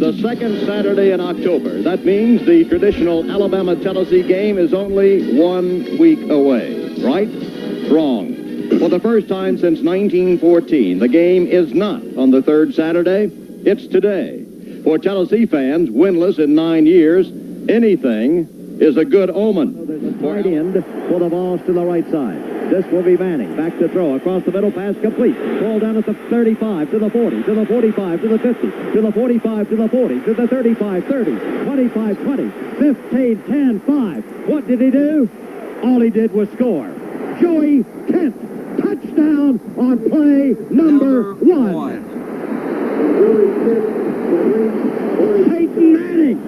the second Saturday in October. That means the traditional Alabama-Tennessee game is only 1 week away. Right? Wrong. For the first time since 1914, the game is not on the third Saturday. It's today. For Tennessee fans, winless in 9 years, anything is a good omen. So there's a tight end for the balls to the right side. This will be Manning. Back to throw. Across the middle. Pass complete. Ball down at the 35, to the 40, to the 45, to the 50, to the 45, to the 40, to the 35, 30, 25, 20, 15, 10, 5. What did he do? All he did was score. Joey Kent. Touchdown on play number one. Peyton Manning.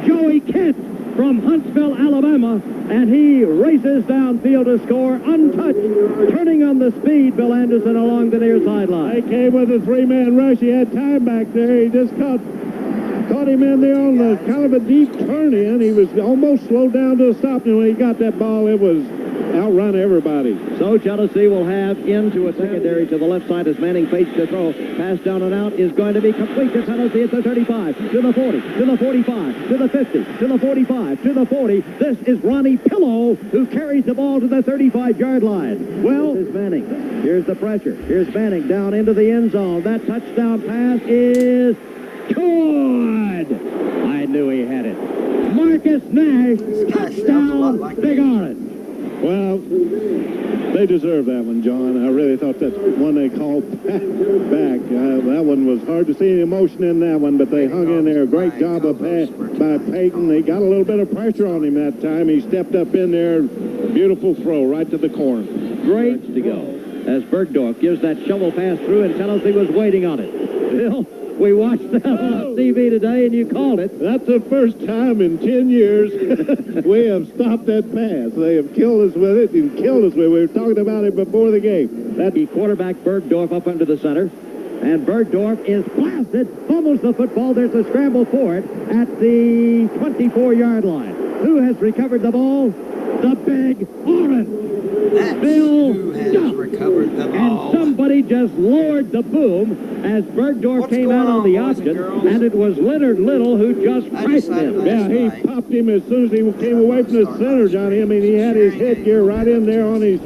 Joey Kent from Huntsville, Alabama, and he races downfield to score untouched, turning on the speed, Bill Anderson, along the near sideline. They came with a three-man rush. He had time back there. He just caught him in there on the kind of a deep turn in. He was almost slowed down to a stop, and when he got that ball, it was outrun everybody. So Tennessee will have into a secondary to the left side as Manning fakes to throw. Pass down and out is going to be complete to Tennessee at the 35, to the 40, to the 45, to the 50, to the 45, to the 40. This is Ronnie Pillow, who carries the ball to the 35-yard line. Well, this is Manning. Here's the pressure. Here's Manning down into the end zone. That touchdown pass is good. I knew he had it. Marcus Nash, touchdown, Big Orange. Well, they deserve that one, John. I really thought that's one they called back. That one was hard to see any emotion in that one, but they hung in there. Great job by Peyton. They got a little bit of pressure on him that time. He stepped up in there. Beautiful throw right to the corner. Great to go as Bergdorf gives that shovel pass through, and Tennessee was waiting on it. Bill, we watched that on TV today, and you called it. That's the first time in 10 years we have stopped that pass. They have killed us with it and killed us with it. We were talking about it before the game. That the quarterback Bergdorf up under the center, and Bergdorf is blasted, fumbles the football. There's a scramble for it at the 24-yard line. Who has recovered the ball? The Big Orange. That's Bill who has Duff. recovered the ball. And somebody just lowered the boom as Bergdorf came out on the option, and it was Leonard Little who just pressed him. Yeah, he popped him as soon as he came away from the center, Johnny. I mean, he had his headgear right in there on his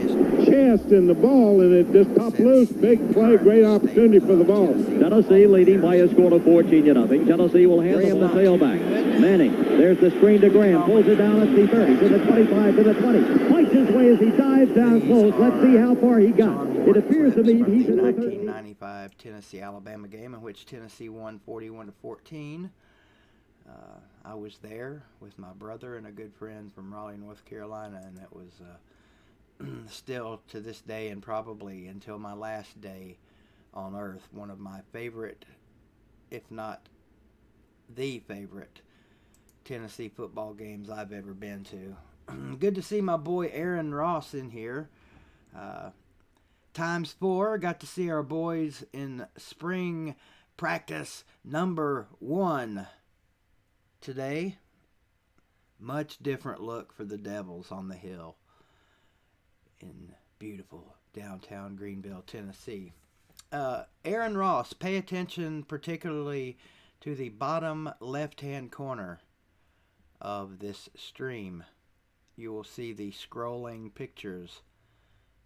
chest in the ball, and it just popped loose. Big play, great opportunity for the ball. Tennessee leading by a score of 14-0. Tennessee will hand him the tailback. Manning, there's the screen to Graham, pulls it down at the 30, to the 25, to the 20. Fights his way as he dives down close. Let's see how far he got. It appears to me he's in the 1995 Tennessee-Alabama game in which Tennessee won 41-14. I was there with my brother and a good friend from Raleigh, North Carolina, and that was still to this day and probably until my last day on earth, one of my favorite, if not the favorite, Tennessee football games I've ever been to. Good to see my boy Aaron Ross in here. Times 4, got to see our boys in spring practice number 1 today. Much different look for the Devils on the hill in beautiful downtown Greenville, Tennessee. Aaron Ross, pay attention particularly to the bottom left-hand corner of this stream. You will see the scrolling pictures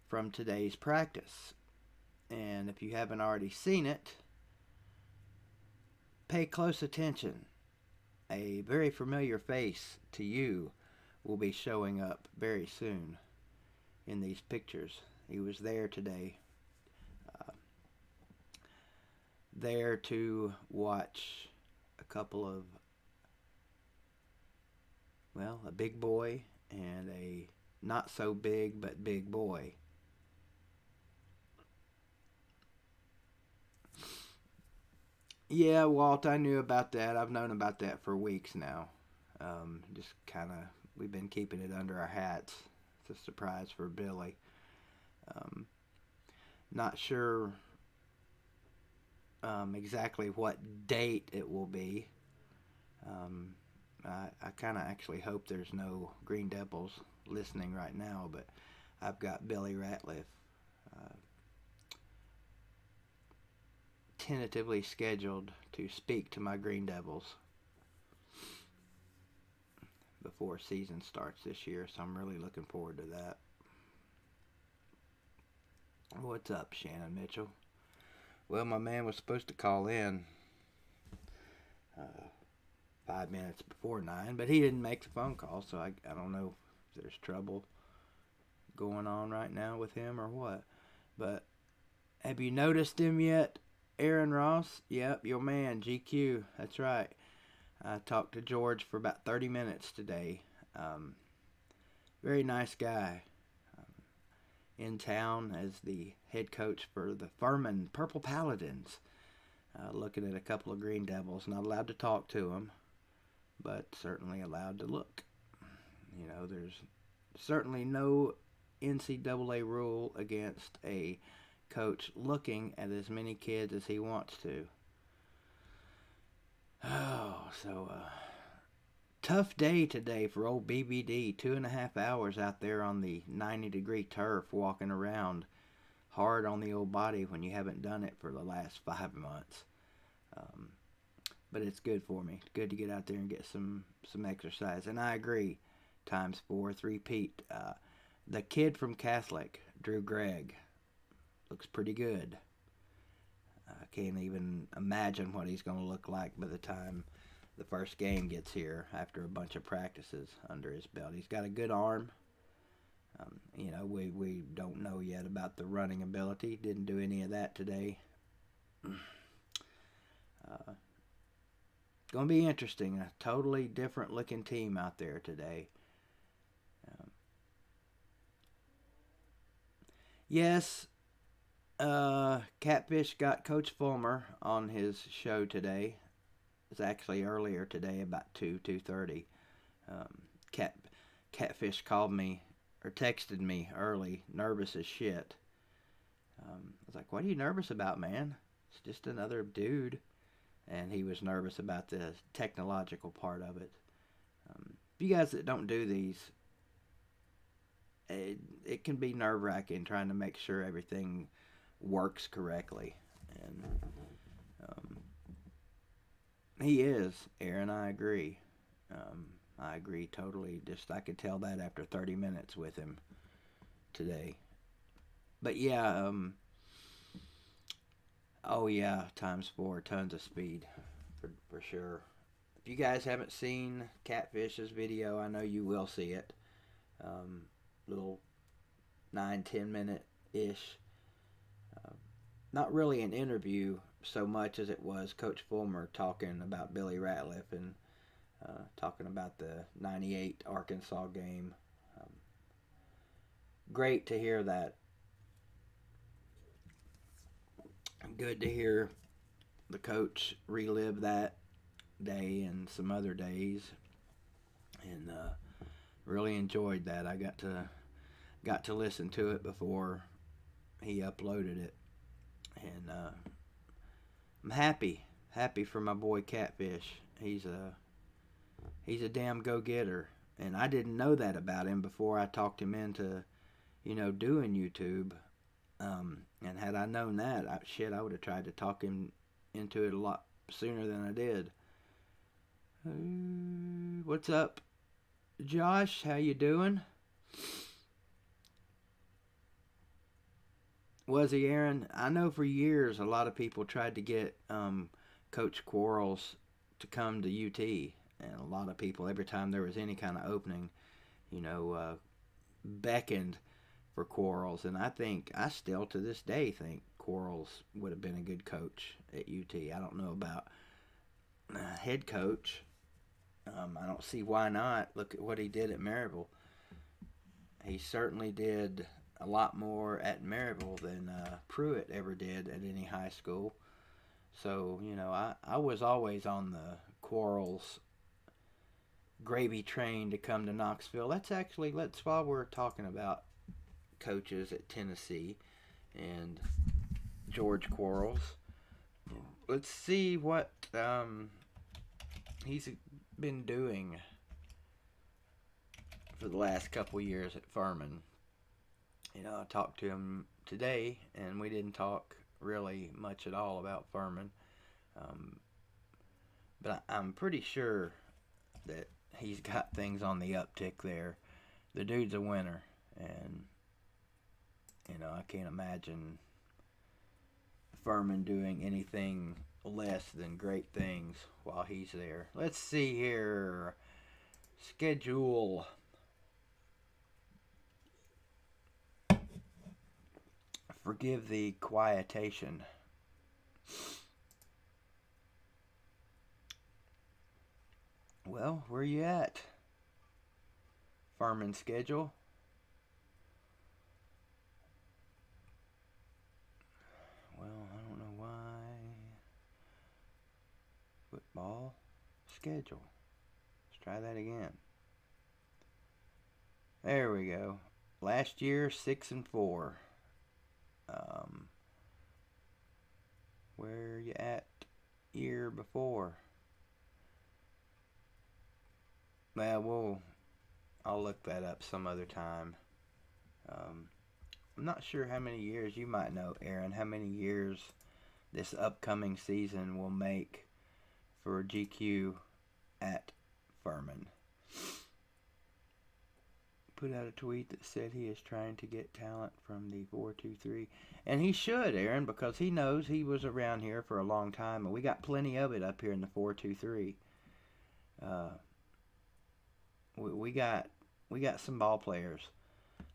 from today's practice. And if you haven't already seen it, pay close attention. A very familiar face to you will be showing up very soon in these pictures. He was there today. There to watch a couple of, well, a big boy and a not so big but big boy. Yeah, Walt, I knew about that. I've known about that for weeks now. Just kind of, we've been keeping it under our hats. It's a surprise for Billy. Not sure exactly what date it will be. I kind of actually hope there's no Green Devils listening right now, but I've got Billy Ratliff tentatively scheduled to speak to my Green Devils before season starts this year, so I'm really looking forward to that. What's up, Shannon Mitchell? Well, my man was supposed to call in 5 minutes before 9, but he didn't make the phone call, so I don't know if there's trouble going on right now with him or what. But have you noticed him yet, Aaron Ross? Yep, your man, GQ. That's right. I talked to George for about 30 minutes today. Very nice guy. In town as the head coach for the Furman Purple Paladins. Looking at a couple of Green Devils. Not allowed to talk to them, but certainly allowed to look. You know, there's certainly no NCAA rule against a coach looking at as many kids as he wants to. Oh, so tough day today for old BBD. 2.5 hours out there on the 90-degree turf walking around. Hard on the old body when you haven't done it for the last 5 months. But it's good for me. It's good to get out there and get some exercise. And I agree. Times 4, 3-peat. The kid from Catholic, Drew Gregg, looks pretty good. I can't even imagine what he's going to look like by the time the first game gets here after a bunch of practices under his belt. He's got a good arm. You know, we don't know yet about the running ability. Didn't do any of that today. Going to be interesting. A totally different looking team out there today. Yes, Catfish got Coach Fulmer on his show today. It was actually earlier today, about 2:30. Catfish called me or texted me early, nervous as shit. I was like, "What are you nervous about, man? It's just another dude." And he was nervous about the technological part of it. You guys that don't do these, it can be nerve-wracking trying to make sure everything works correctly. And he is, Aaron. I agree. I agree totally. I could tell that after 30 minutes with him today. But yeah, oh yeah, times 4, tons of speed, for sure. If you guys haven't seen Catfish's video, I know you will see it. Little 9-10 minute-ish. Not really an interview so much as it was Coach Fulmer talking about Billy Ratliff and talking about the 98 Arkansas game. Great to hear that. Good to hear the coach relive that day and some other days, and really enjoyed that. I got to listen to it before he uploaded it, and I'm happy for my boy Catfish. He's a damn go-getter, and I didn't know that about him before I talked him into, doing YouTube. And had I known that, I would have tried to talk him into it a lot sooner than I did. What's up, Josh? How you doing? Was he, Aaron? I know for years a lot of people tried to get Coach Quarles to come to UT, and a lot of people, every time there was any kind of opening, beckoned for Quarles, and I still to this day think Quarles would have been a good coach at UT. I don't know about head coach. I don't see why not. Look at what he did at Maryville. He certainly did a lot more at Maryville than Pruitt ever did at any high school. So, I was always on the Quarles gravy train to come to Knoxville. Let's while we're talking about coaches at Tennessee and George Quarles, let's see what he's been doing for the last couple years at Furman. I talked to him today, and we didn't talk really much at all about Furman. But I'm pretty sure that he's got things on the uptick there. The dude's a winner, and I can't imagine Furman doing anything less than great things while he's there. Let's see here. Schedule. Forgive the quietation. Well, where you at? Furman schedule. Well, I don't know why. Football schedule. Let's try that again. There we go. Last year, 6-4. Where you at year before? Well, I'll look that up some other time. I'm not sure how many years, you might know, Aaron, how many years this upcoming season will make for GQ at Furman. Put out a tweet that said he is trying to get talent from the 4-2-3. And he should, Aaron, because he knows he was around here for a long time, and we got plenty of it up here in the 4-2-3. We got some ball players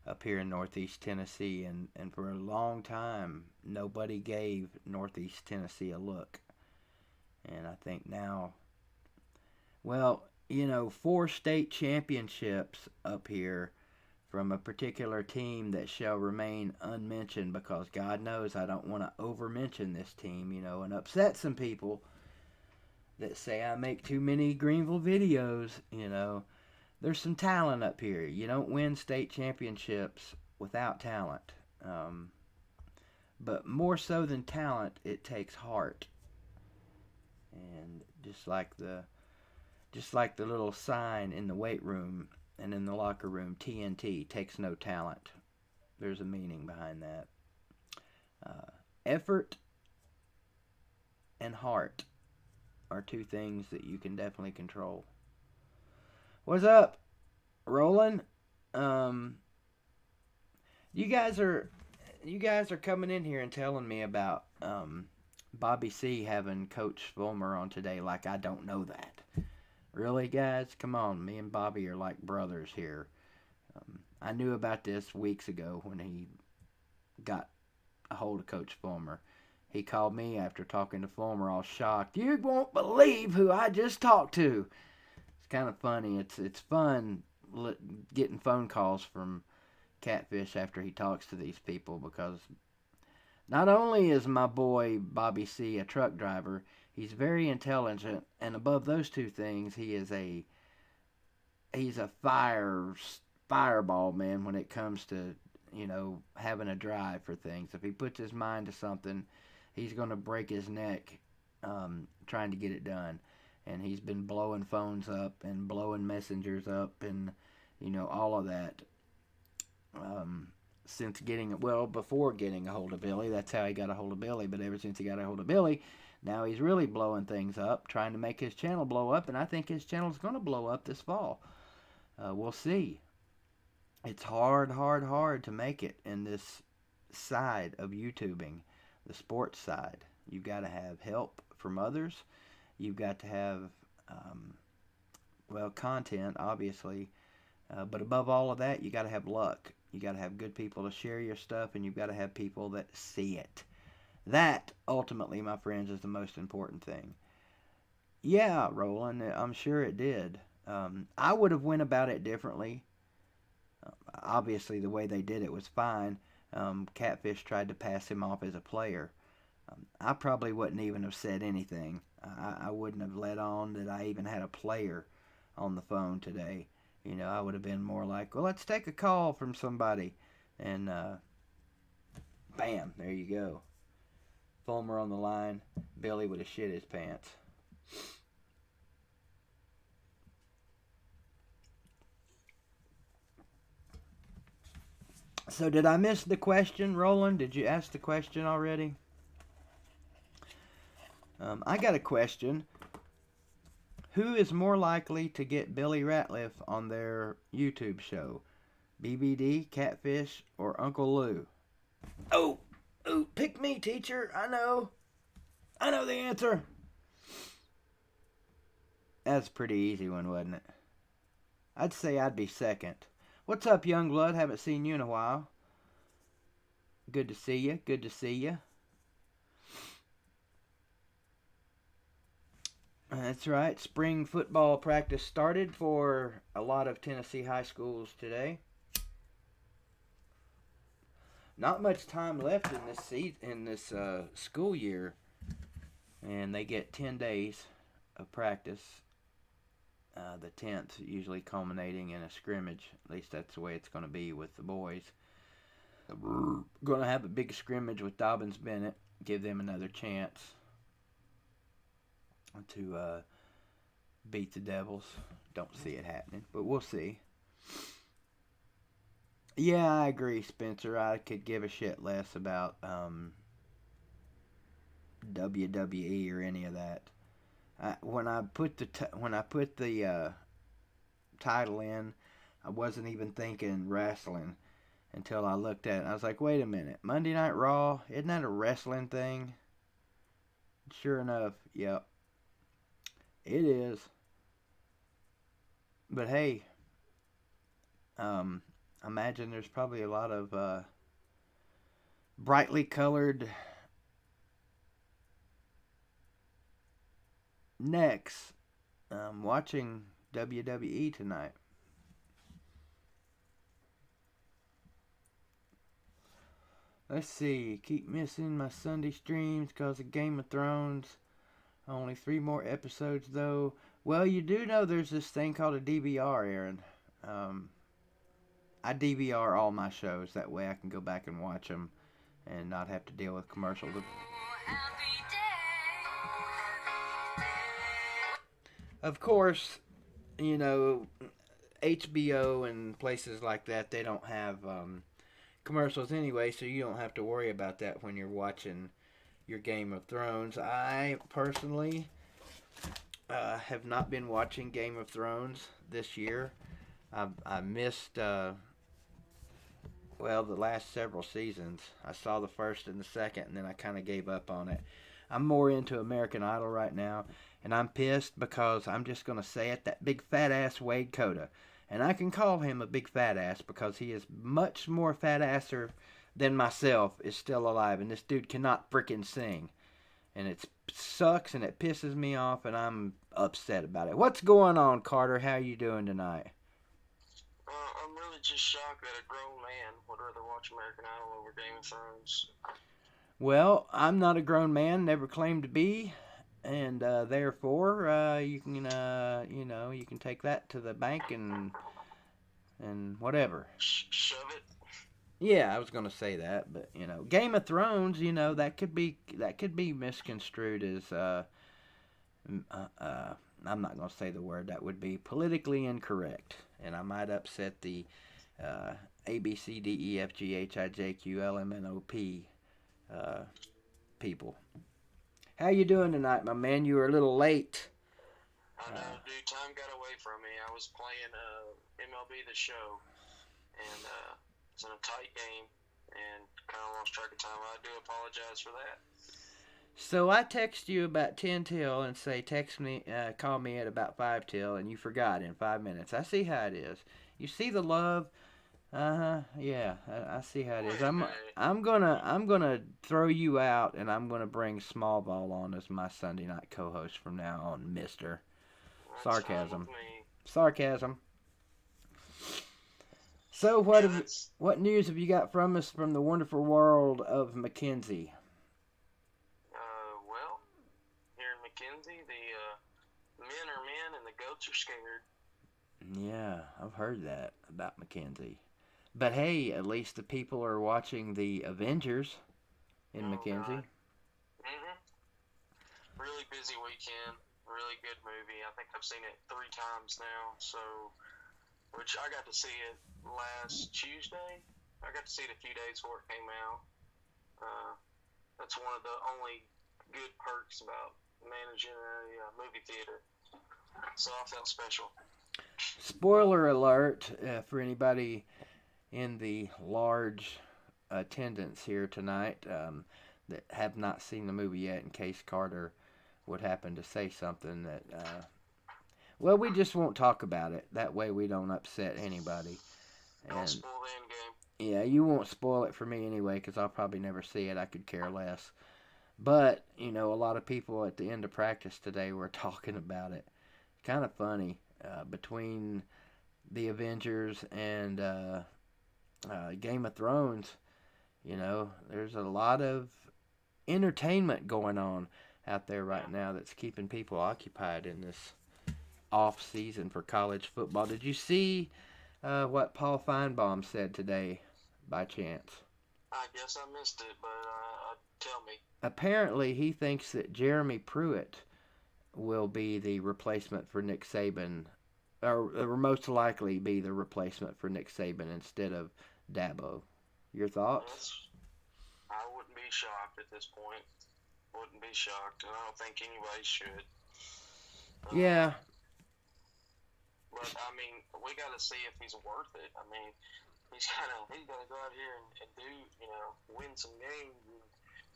up here in Northeast Tennessee, and for a long time, nobody gave Northeast Tennessee a look. And I think now, 4 state championships up here from a particular team that shall remain unmentioned, because God knows I don't want to over-mention this team, and upset some people that say I make too many Greenville videos, There's some talent up here. You don't win state championships without talent. But more so than talent, it takes heart. And just like the little sign in the weight room and in the locker room, TNT, takes no talent. There's a meaning behind that. Effort and heart are 2 things that you can definitely control. What's up, Roland? You guys are coming in here and telling me about Bobby C having Coach Fulmer on today like I don't know that. Really, guys? Come on. Me and Bobby are like brothers here. I knew about this weeks ago when he got a hold of Coach Fulmer. He called me after talking to Fulmer all shocked. You won't believe who I just talked to. It's kind of funny. It's fun getting phone calls from Catfish after he talks to these people, because not only is my boy Bobby C a truck driver, he's very intelligent, and above those 2 things, he's a fireball, man, when it comes to, having a drive for things. If he puts his mind to something, he's going to break his neck trying to get it done. And he's been blowing phones up and blowing messengers up and, all of that since before getting a hold of Billy. That's how he got a hold of Billy. But ever since he got a hold of Billy, now he's really blowing things up, trying to make his channel blow up. And I think his channel's going to blow up this fall. We'll see. It's hard to make it in this side of YouTubing, the sports side. You've got to have help from others. You've got to have, content, obviously. But above all of that, you got to have luck. You got to have good people to share your stuff, and you've got to have people that see it. That, ultimately, my friends, is the most important thing. Yeah, Roland, I'm sure it did. I would have went about it differently. Obviously, the way they did it was fine. Catfish tried to pass him off as a player. I probably wouldn't even have said anything. I wouldn't have let on that I even had a player on the phone today. I would have been more like, well, let's take a call from somebody. And bam, there you go. Fulmer on the line. Billy would have shit his pants. So did I miss the question, Roland? Did you ask the question already? I got a question. Who is more likely to get Billy Ratliff on their YouTube show? BBD, Catfish, or Uncle Lou? Oh, pick me, teacher. I know the answer. That's a pretty easy one, wasn't it? I'd say I'd be second. What's up, young blood? Haven't seen you in a while. Good to see you. Good to see you. That's right. Spring football practice started for a lot of Tennessee high schools today. Not much time left in this school year, and they get 10 days of practice. The 10th usually culminating in a scrimmage. At least that's the way it's going to be with the boys. We're going to have a big scrimmage with Dobbins Bennett. Give them another chance to beat the Devils. Don't see it happening, but we'll see. Yeah, I agree, Spencer. I could give a shit less about WWE or any of that. When I put the title in, I wasn't even thinking wrestling until I looked at it. I was like, wait a minute, Monday Night Raw, isn't that a wrestling thing? Sure enough, yep, it is. But hey, imagine there's probably a lot of brightly colored necks watching WWE tonight. Let's see. Keep missing my Sunday streams because of Game of Thrones. Only 3 more episodes, though. Well, you do know there's this thing called a DVR, Aaron. I DVR all my shows. That way I can go back and watch them and not have to deal with commercials. Of course, you know, HBO and places like that, they don't have commercials anyway, so you don't have to worry about that when you're watching your Game of Thrones. I personally have not been watching Game of Thrones this year. I missed, the last several seasons. I saw the first and the second, and then I kind of gave up on it. I'm more into American Idol right now, and I'm pissed because I'm just going to say it, that big fat ass Wade Coda. And I can call him a big fat ass because he is much more fat asser than myself is still alive. And this dude cannot frickin' sing. And it sucks and it pisses me off and I'm upset about it. What's going on, Carter? How you doing tonight? I'm really just shocked that a grown man would rather watch American Idol over Game of Thrones. Well, I'm not a grown man, never claimed to be. And therefore, you can, you can take that to the bank and whatever. Shove it. Yeah, I was gonna say that, but Game of Thrones, that could be misconstrued as I'm not gonna say the word. That would be politically incorrect, and I might upset the A B C D E F G H I J Q L M N O P people. How you doing tonight, my man? You were a little late. I know, dude. Time got away from me. I was playing MLB The Show, and it's in a tight game, and kind of lost track of time. I do apologize for that. So I text you about 10 till and say call me at about 5 till, and you forgot in 5 minutes. I see how it is. You see the love. Yeah, I see how it is. I'm gonna throw you out, and I'm gonna bring Small Ball on as my Sunday night co-host from now on, Mister. Sarcasm. Sarcasm. So what news have you got from us from the wonderful world of Mackenzie? Well, here in Mackenzie, the men are men and the goats are scared. Yeah, I've heard that about Mackenzie. But hey, at least the people are watching the Avengers in Mackenzie. Really busy weekend. Really good movie. I think I've seen it 3 times now. So, which I got to see it last Tuesday. I got to see it a few days before it came out. That's one of the only good perks about managing a movie theater. So I felt special. Spoiler alert for anybody in the large attendance here tonight that have not seen the movie yet, in case Carter would happen to say something that, well, we just won't talk about it. That way we don't upset anybody. Don't spoil the end game. Yeah, you won't spoil it for me anyway, because I'll probably never see it. I could care less. But, you know, a lot of people at the end of practice today were talking about it. Kind of funny. Between the Avengers and Game of Thrones, you know, there's a lot of entertainment going on out there right now that's keeping people occupied in this off season for college football. Did you see what Paul Feinbaum said today by chance? I guess I missed it, but tell me. Apparently he thinks that Jeremy Pruitt will be the replacement for Nick Saban, or most likely be the replacement for Nick Saban instead of Dabo. Your thoughts? I wouldn't be shocked at this point. Wouldn't be shocked, and I don't think anybody should. Yeah. But I mean, we got to see if he's worth it. I mean, he's got to go out here and do, you know, win some games.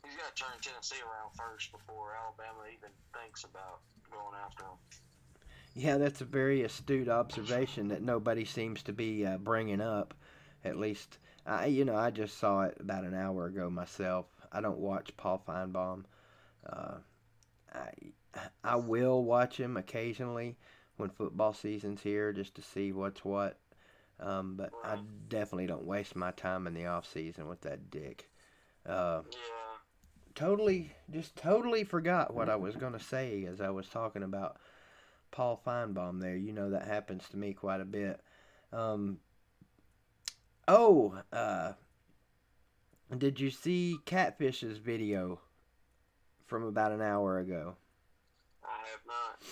He's got to turn Tennessee around first before Alabama even thinks about going after him. Yeah, that's a very astute observation that nobody seems to be bringing up. At least, I just saw it about an hour ago myself. I don't watch Paul Feinbaum. I will watch him occasionally when football season's here just to see what's what. But I definitely don't waste my time in the off season with that dick. Totally forgot what I was going to say as I was talking about Paul Feinbaum there. You know, that happens to me quite a bit. Did you see Catfish's video from about an hour ago? I have not.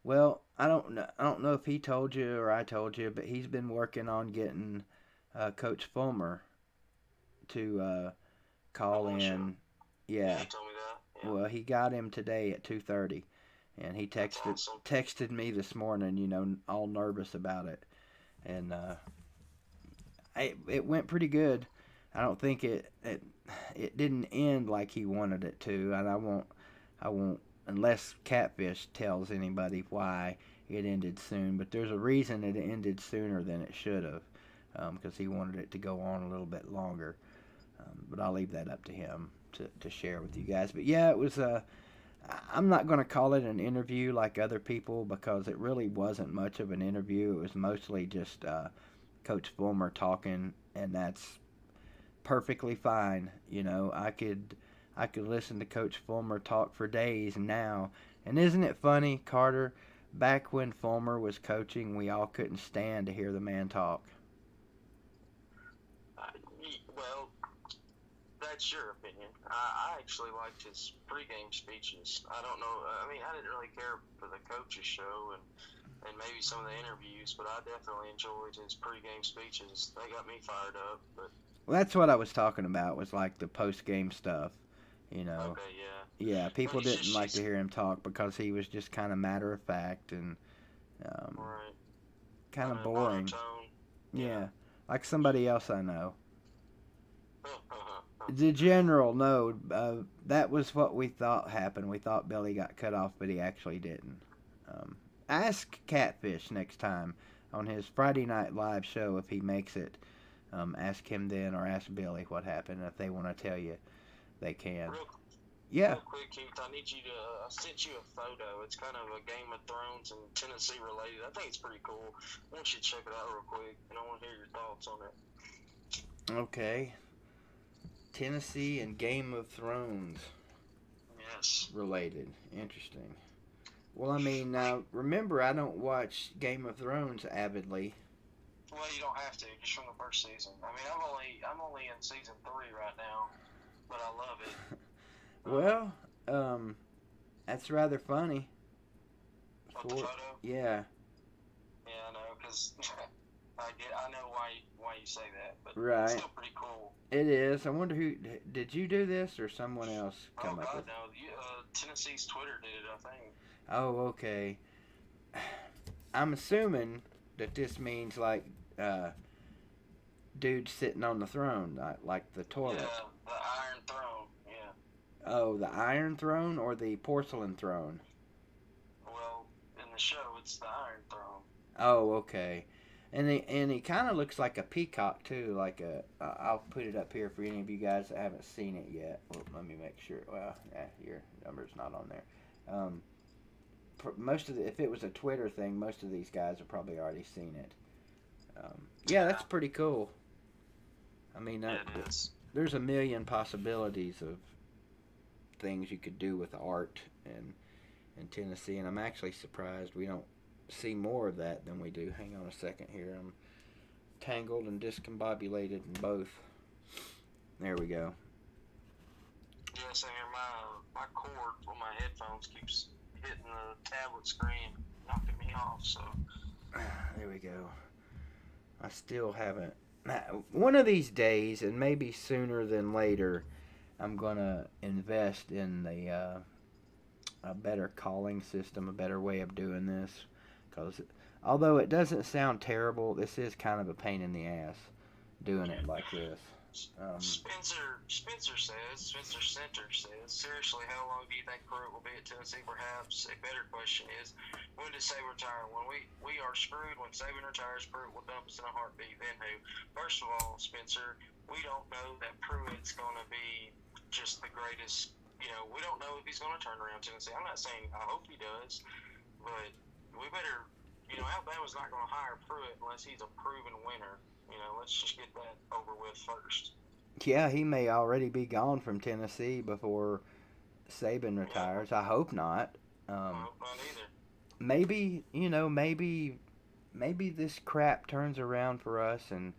Well, I don't know if he told you or I told you, but he's been working on getting Coach Fulmer to call in. Sure. Yeah. He told me that. Yeah. Well, he got him today at 2:30, and he texted me this morning, you know, all nervous about it, and it went pretty good. I don't think it didn't end like he wanted it to, and I won't unless Catfish tells anybody why it ended soon. But there's a reason it ended sooner than it should have, because he wanted it to go on a little bit longer. But I'll leave that up to him to share with you guys. But yeah, it was I'm not going to call it an interview like other people, because it really wasn't much of an interview. It was mostly just Coach Fulmer talking, and that's perfectly fine. You know, I could listen to Coach Fulmer talk for days now. And isn't it funny, Carter? Back when Fulmer was coaching, we all couldn't stand to hear the man talk. Well, that's your opinion. I actually liked his pregame speeches. I don't know. I mean, I didn't really care for the coach's show and maybe some of the interviews, but I definitely enjoyed his pregame speeches. They got me fired up. But well, that's what I was talking about, was like the post-game stuff, you know. Okay, yeah. Yeah, people didn't like to hear him talk because he was just kind of matter-of-fact and kind of boring. Yeah, like somebody else I know. The general, no, that was what we thought happened. We thought Billy got cut off, but he actually didn't. Ask Catfish next time on his Friday Night Live show if he makes it. Ask him then, or ask Billy what happened. If they want to tell you, they can. Real quick, Keith, I need you to. I sent you a photo. It's kind of a Game of Thrones and Tennessee related. I think it's pretty cool. I want you to check it out real quick, and I want to hear your thoughts on it. Okay. Tennessee and Game of Thrones. Yes. Related. Interesting. Well, I mean, now remember, I don't watch Game of Thrones avidly. Well, you don't have to, just from the first season. I mean, I'm only in season 3 right now, but I love it. Well, that's rather funny. What, the photo? Yeah. Yeah, I know, because I know why you say that, but Right. it's still pretty cool. It is. I wonder who did you do this or someone else come up God, with? no. Tennessee's Twitter did it, I think. Oh, okay. I'm assuming that this means like dude sitting on the throne, like the toilet. Yeah, the Iron Throne. Yeah. Oh, the Iron Throne or the Porcelain Throne? Well, in the show, it's the Iron Throne. Oh, okay. And he kind of looks like a peacock too. Like I'll put it up here for any of you guys that haven't seen it yet. Well, let me make sure. Well, your number's not on there. If it was a Twitter thing, most of these guys have probably already seen it. Yeah, that's pretty cool. I mean, It is. there's a million possibilities of things you could do with art in Tennessee, and I'm actually surprised we don't see more of that than we do. Hang on a second here. I'm tangled and discombobulated in both. There we go. Yeah, same here. My cord on my headphones keeps hitting the tablet screen, knocking me off. So There we go. I still haven't. One of these days, and maybe sooner than later, I'm gonna invest in a better calling system, a better way of doing this. Because although it doesn't sound terrible, this is kind of a pain in the ass doing it like this. Spencer Center says, seriously, how long do you think Pruitt will be at Tennessee? Perhaps a better question is, when does Saban retire? When we are screwed. When Saban retires, Pruitt will dump us in a heartbeat. Then who? First of all, Spencer, we don't know that Pruitt's going to be just the greatest. We don't know if he's going to turn around Tennessee. I'm not saying I hope he does, but we better. Alabama's not going to hire Pruitt unless he's a proven winner. Let's just get that over with first. Yeah, he may already be gone from Tennessee before Saban retires. I hope not. I hope not either. Maybe this crap turns around for us and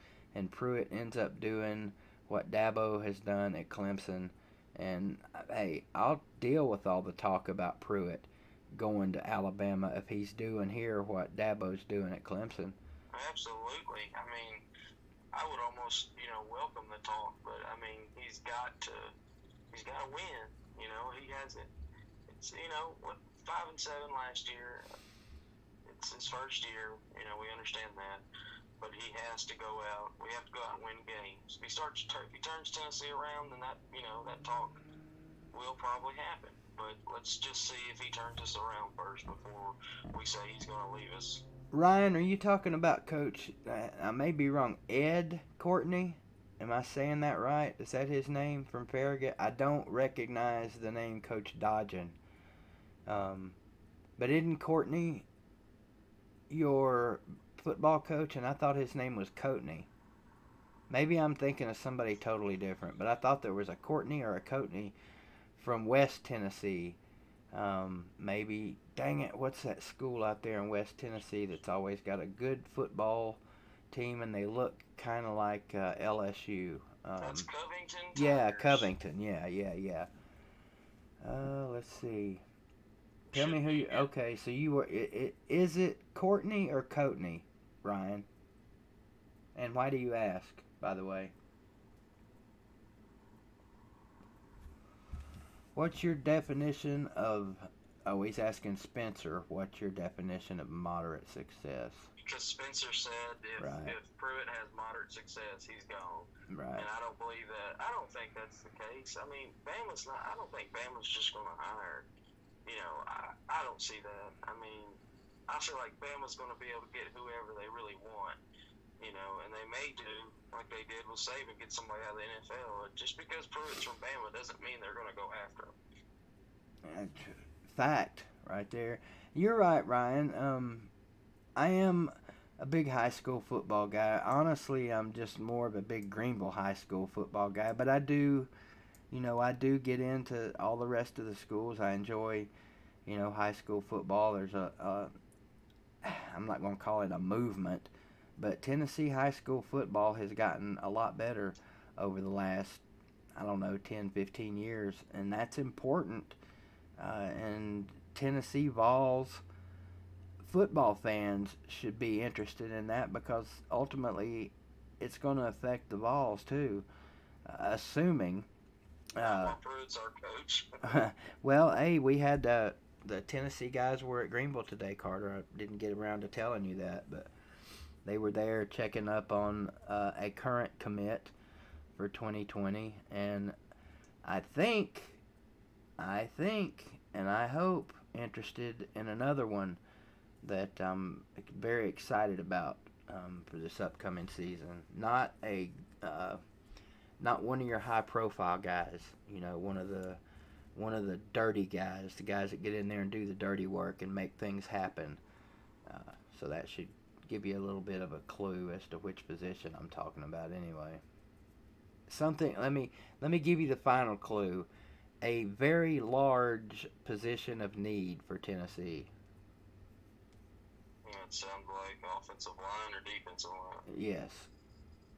Pruitt ends up doing what Dabo has done at Clemson. And, hey, I'll deal with all the talk about Pruitt going to Alabama if he's doing here what Dabo's doing at Clemson. Absolutely. I mean, I would almost, welcome the talk, but I mean, he's got to win. He hasn't. It's 5-7 last year. It's his first year. We understand that, but he has to go out. We have to go out and win games. If he turns Tennessee around, then that talk will probably happen. But let's just see if he turns us around first before we say he's going to leave us. Ryan, are you talking about Coach, I may be wrong, Ed Courtney? Am I saying that right? Is that his name from Farragut? I don't recognize the name Coach Dodgen. But isn't Courtney your football coach? And I thought his name was Coatney. Maybe I'm thinking of somebody totally different, but I thought there was a Courtney or a Coatney from West Tennessee. Maybe, dang it, what's that school out there in West Tennessee that's always got a good football team and they look kind of like LSU? That's Covington Tigers. Yeah, Covington. Yeah. Let's see. Tell me who you. Okay, so you were. Is it Courtney or Coatney, Ryan? And why do you ask, by the way? What's your definition of... Oh, he's asking Spencer, what's your definition of moderate success? Because Spencer said if Pruitt has moderate success, he's gone. Right. And I don't believe that. I don't think that's the case. I mean, I don't think Bama's just going to hire. I don't see that. I mean, I feel like Bama's going to be able to get whoever they really want. And they may do, like they did with Saban, get somebody out of the NFL. Just because Pruitt's from Bama doesn't mean they're going to go after him. Fact, right there. You're right, Ryan. I am a big high school football guy. Honestly, I'm just more of a big Greenville high school football guy. But I do get into all the rest of the schools. I enjoy, high school football. There's I'm not going to call it a movement, but Tennessee high school football has gotten a lot better over the last, 10, 15 years, and that's important. And Tennessee Vawl's football fans should be interested in that because ultimately it's going to affect the Vols too, assuming. Prude's our coach. Well, hey, we had the Tennessee guys were at Greenville today, Carter. I didn't get around to telling you that, but they were there checking up on a current commit for 2020, and I think, and I hope interested in another one that I'm very excited about for this upcoming season. Not one of your high-profile guys. You know, one of the dirty guys, the guys that get in there and do the dirty work and make things happen. So that should give you a little bit of a clue as to which position I'm talking about. Anyway, something. Let me give you the final clue. A very large position of need for Tennessee. It sounds like offensive line or defensive line. Yes,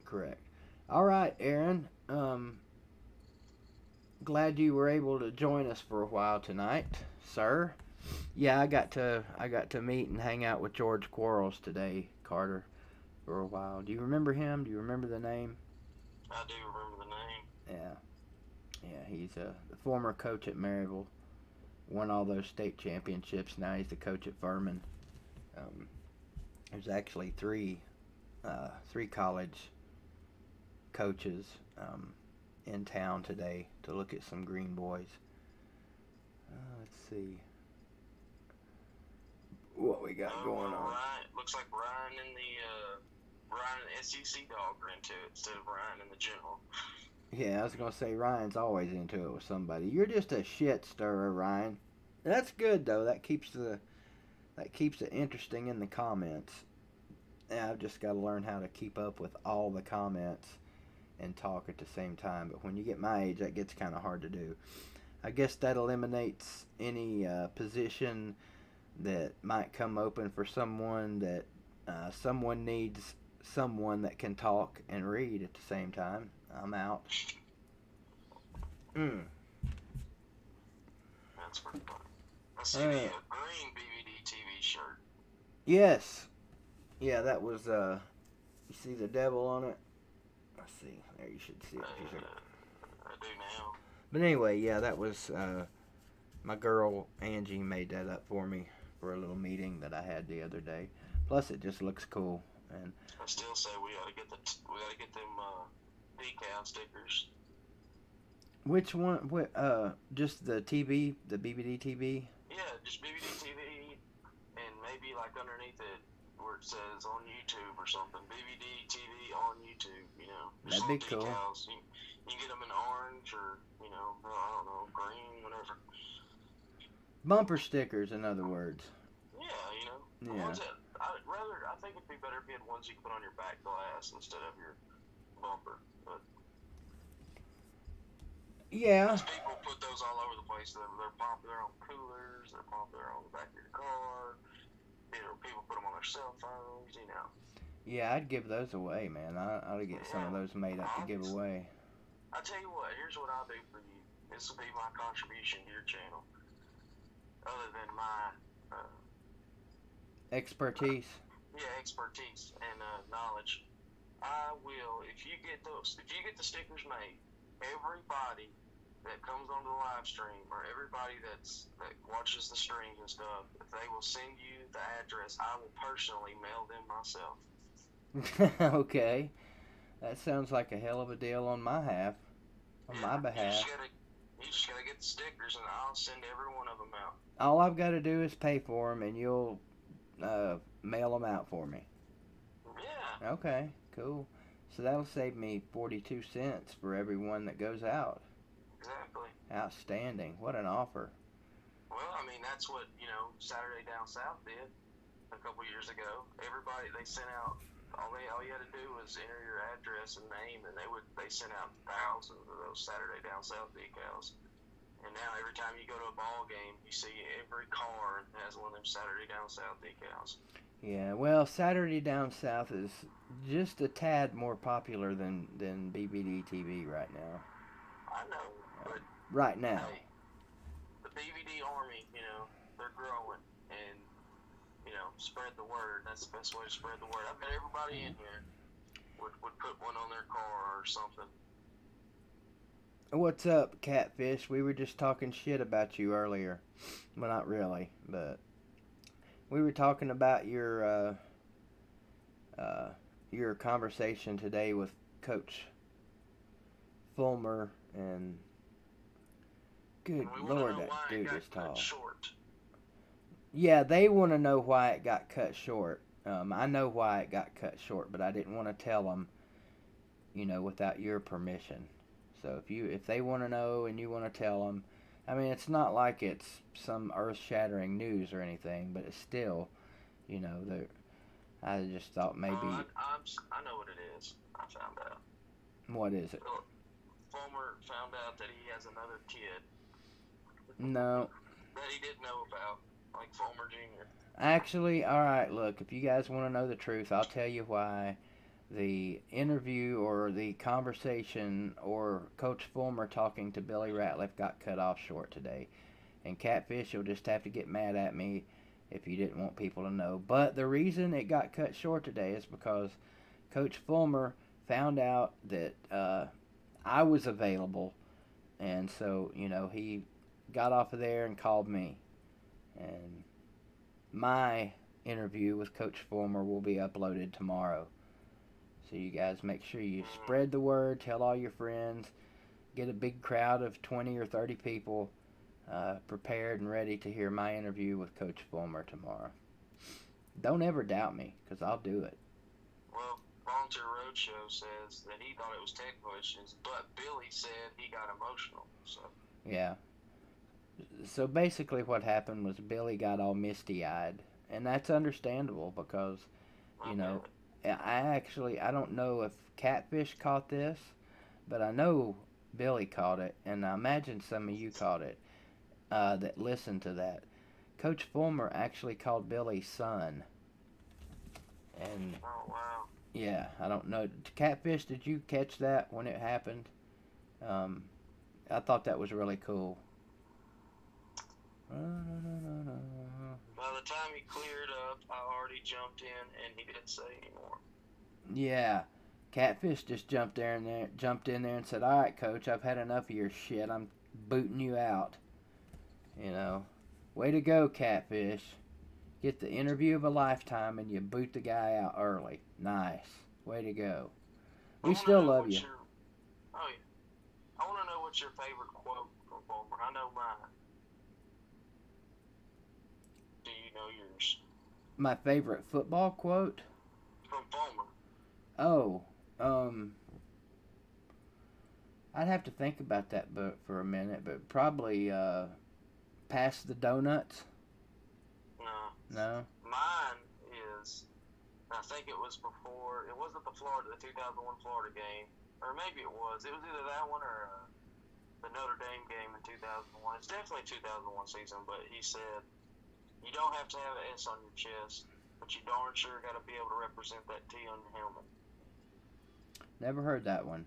correct. All right, Aaron. Glad you were able to join us for a while tonight, sir. Yeah, I got to meet and hang out with George Quarles today, Carter, for a while. Do you remember him? Do you remember the name? I do remember the name. Yeah, he's the former coach at Maryville. Won all those state championships. Now he's the coach at Furman. There's actually three college coaches in town today to look at some green boys. Let's see what we got going on. Ryan, looks like Ryan and the SEC dog are into it instead of Ryan and the general. Yeah, I was gonna say Ryan's always into it with somebody. You're just a shit stirrer, Ryan. That's good though. That keeps it interesting in the comments. And I've just got to learn how to keep up with all the comments and talk at the same time. But when you get my age, that gets kind of hard to do. I guess that eliminates any position that might come open for someone that someone needs someone that can talk and read at the same time. I'm out. That's pretty funny. I see the green BBD TV shirt. Yes. Yeah, that was, you see the devil on it? Let's see. There, you should see it. I do now. But anyway, yeah, that was, my girl Angie made that up for me for a little meeting that I had the other day. Plus, it just looks cool. And I still say we gotta get them decal stickers. which one? What? Just the TV, the BBD TV? Yeah, just BBD TV, and maybe like underneath it where it says on YouTube or something. BBD TV on YouTube. You know, just That'd be little cool. decals. You get them in orange or I don't know, green, whatever. Bumper stickers, in other words. Yeah, the Yeah. ones that I think it'd be better if you had ones you could put on your back glass instead of your bumper. But Yeah. people put those all over the place. They're popular on coolers. They're popular on the back of your car. People put them on their cell phones. Yeah, I'd give those away, man. I ought to get some of those made up to give away. I tell you what. Here's what I'll do for you. This will be my contribution to your channel. Other than my Expertise. expertise and knowledge, I will. If you get the stickers made, everybody that comes onto the live stream or everybody that watches the streams and stuff, if they will send you the address, I will personally mail them myself. Okay. That sounds like a hell of a deal on my behalf. You just gotta get the stickers, and I'll send every one of them out. All I've got to do is pay for them, and you'll mail them out for me. Yeah. Okay, cool. So that'll save me 42 cents for every one that goes out. Exactly. Outstanding. What an offer. Well, I mean, that's what, Saturday Down South did a couple years ago. Everybody, they sent out, all you had to do was enter your address and name, and they sent out thousands of those Saturday Down South decals. And now every time you go to a ball game, you see every car has one of them Saturday Down South decals. Yeah, well, Saturday Down South is just a tad more popular than BBD TV right now. I know, but right now. Hey, the BVD army, they're growing, and spread the word. That's the best way to spread the word. I bet everybody in here would put one on their car or something. What's up, Catfish? We were just talking shit about you earlier. Well, not really, but we were talking about your conversation today with Coach Fulmer, and good And we wanna Lord, know that why it dude got is tall. cut short. Yeah, they want to know why it got cut short. I know why it got cut short, but I didn't want to tell them, without your permission. So if they want to know and you want to tell them, I mean, it's not like it's some earth-shattering news or anything, but it's still, I just thought maybe. I know what it is. I found out. What is it? Fulmer found out that he has another kid. No. That he didn't know about, like Fulmer Jr. Actually, all right, look, if you guys want to know the truth, I'll tell you why the interview or the conversation or Coach Fulmer talking to Billy Ratliff got cut off short today. And Catfish, you'll just have to get mad at me if you didn't want people to know. But the reason it got cut short today is because Coach Fulmer found out that I was available. And so, he got off of there and called me. And my interview with Coach Fulmer will be uploaded tomorrow. So you guys make sure you spread the word, tell all your friends, get a big crowd of 20 or 30 people prepared and ready to hear my interview with Coach Fulmer tomorrow. Don't ever doubt me, because I'll do it. Well, Volunteer Roadshow says that he thought it was technical issues, but Billy said he got emotional. So yeah. So basically what happened was Billy got all misty-eyed, and that's understandable because, I don't know if Catfish caught this, but I know Billy caught it, and I imagine some of you caught it that listened to that. Coach Fulmer actually called Billy son. And oh wow. Yeah, I don't know. Catfish, did you catch that when it happened? I thought that was really cool. By the time he cleared up, I already jumped in, and he didn't say anymore. Yeah, Catfish just jumped in there and said, "All right, Coach, I've had enough of your shit. I'm booting you out." Way to go, Catfish. Get the interview of a lifetime, and you boot the guy out early. Nice. Way to go. We still love you. Oh yeah. I want to know what's your favorite quote from Fulmer. I know mine. Do you know yours? My favorite football quote? From Fulmer. Oh, I'd have to think about that for a minute, but probably pass the donuts. No. Mine is, I think it wasn't the 2001 Florida game, or maybe it was. It was either that one or the Notre Dame game in 2001. It's definitely 2001 season, but he said, "You don't have to have an S on your chest, but you darn sure got to be able to represent that T on your helmet." Never heard that one.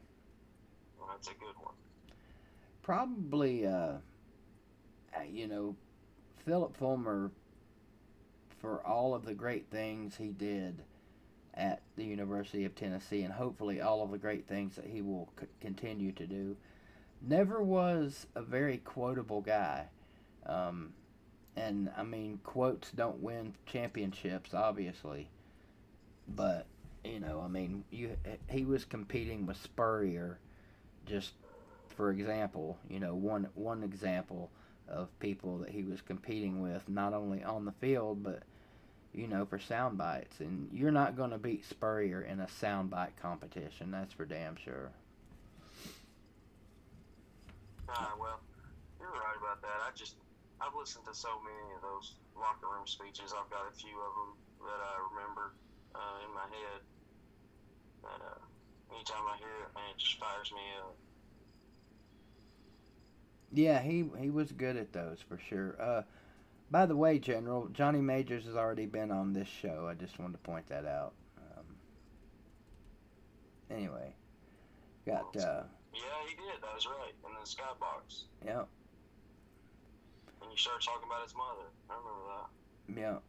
Well, that's a good one. Probably, Philip Fulmer, for all of the great things he did at the University of Tennessee, and hopefully all of the great things that he will continue to do, never was a very quotable guy. And, I mean, quotes don't win championships, obviously. But, he was competing with Spurrier, just for example, one example of people that he was competing with, not only on the field, but, for sound bites. And you're not going to beat Spurrier in a soundbite competition, that's for damn sure. Well, you're right about that. I've listened to so many of those locker room speeches. I've got a few of them that I remember in my head. But anytime I hear it, man, it just fires me up. Yeah, he was good at those for sure. By the way, General, Johnny Majors has already been on this show. I just wanted to point that out. Anyway, got. Yeah, he did. That was right. In the skybox. Yep. And you started talking about his mother. I remember that. Yeah.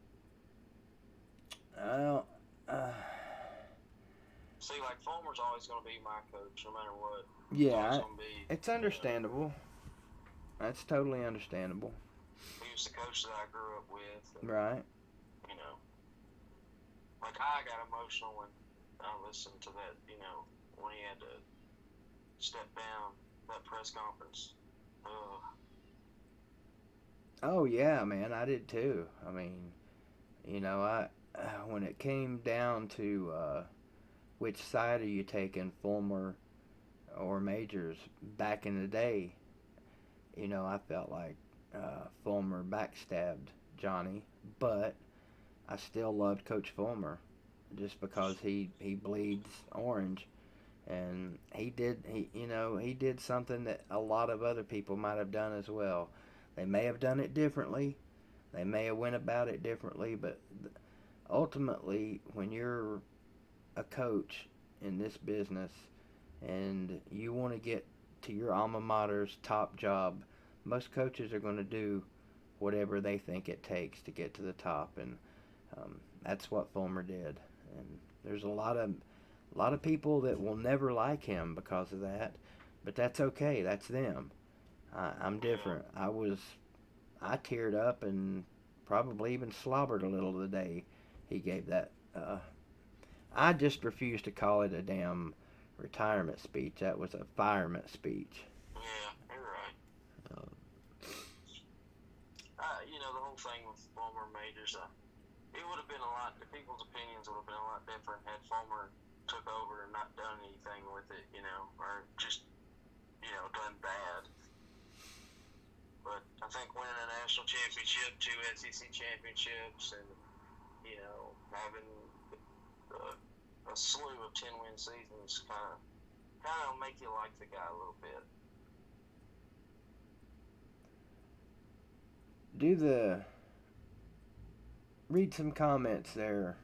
Well, See, like Fulmer's always going to be my coach, no matter what. yeah, Going to be. it's understandable. That's totally understandable. He was the coach that I grew up with. And, Right. you know, like I got emotional when I listened to that. You know, when he had to step down that press conference. Oh yeah, man, I did too. I mean, I when it came down to which side are you taking, Fulmer or Majors, back in the day, I felt like Fulmer backstabbed Johnny, but I still loved Coach Fulmer just because he bleeds orange, and he did something that a lot of other people might have done as well. They may have done it differently, they may have went about it differently, but ultimately, when you're a coach in this business and you want to get to your alma mater's top job, most coaches are going to do whatever they think it takes to get to the top, and that's what Fulmer did. And there's a lot of people that will never like him because of that, but that's okay. That's them. I'm different. I teared up and probably even slobbered a little the day he gave that. I just refuse to call it a damn retirement speech. That was a fireman speech. Yeah, you're right. The whole thing with Fulmer Majors, it would have been a lot. The people's opinions would have been a lot different had Fulmer took over and not done anything with it, or just, done bad. But I think winning a national championship, 2 SEC championships, and having a slew of 10-win seasons kind of make you like the guy a little bit. Read some comments there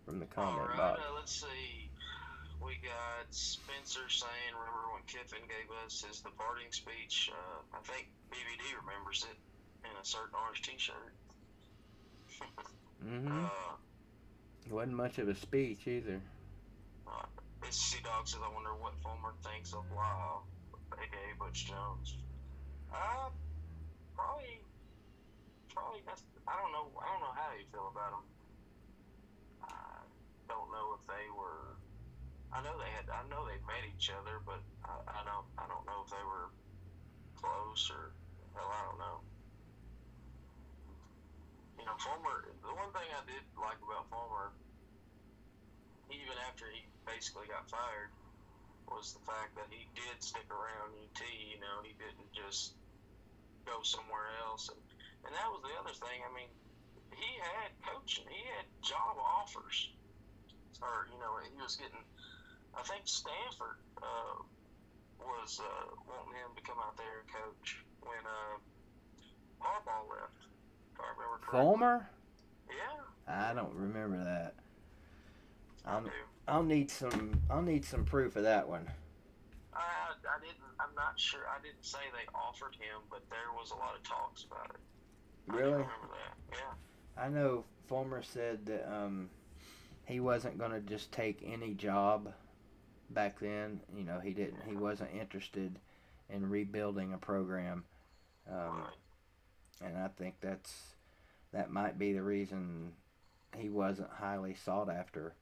from the comment box. Let's see. We got Spencer saying, remember when Kiffin gave us his departing speech? I think BBD remembers it in a certain orange t-shirt. Mm-hmm. It wasn't much of a speech either. SC Dog says, I wonder what Fulmer thinks of Lyle, a.k.a. Butch Jones. Probably that's, I don't know how you feel about them. I don't know if they were, I know they met each other, but I don't know if they were close or, hell, I don't know. Fulmer, the one thing I did like about Fulmer, even after he basically got fired, was the fact that he did stick around UT. He didn't just go somewhere else, and that was the other thing. I mean, he had coaching, he had job offers, or he was getting. I think Stanford was wanting him to come out there and coach when Harbaugh left. If I remember correctly. Fulmer? Yeah. I don't remember that. I'll need some proof of that one. I didn't. I'm not sure. I didn't say they offered him, but there was a lot of talks about it. Really? I remember that. Yeah. I know Fulmer said that he wasn't going to just take any job back then. He wasn't interested in rebuilding a program. Right. And I think that might be the reason he wasn't highly sought after,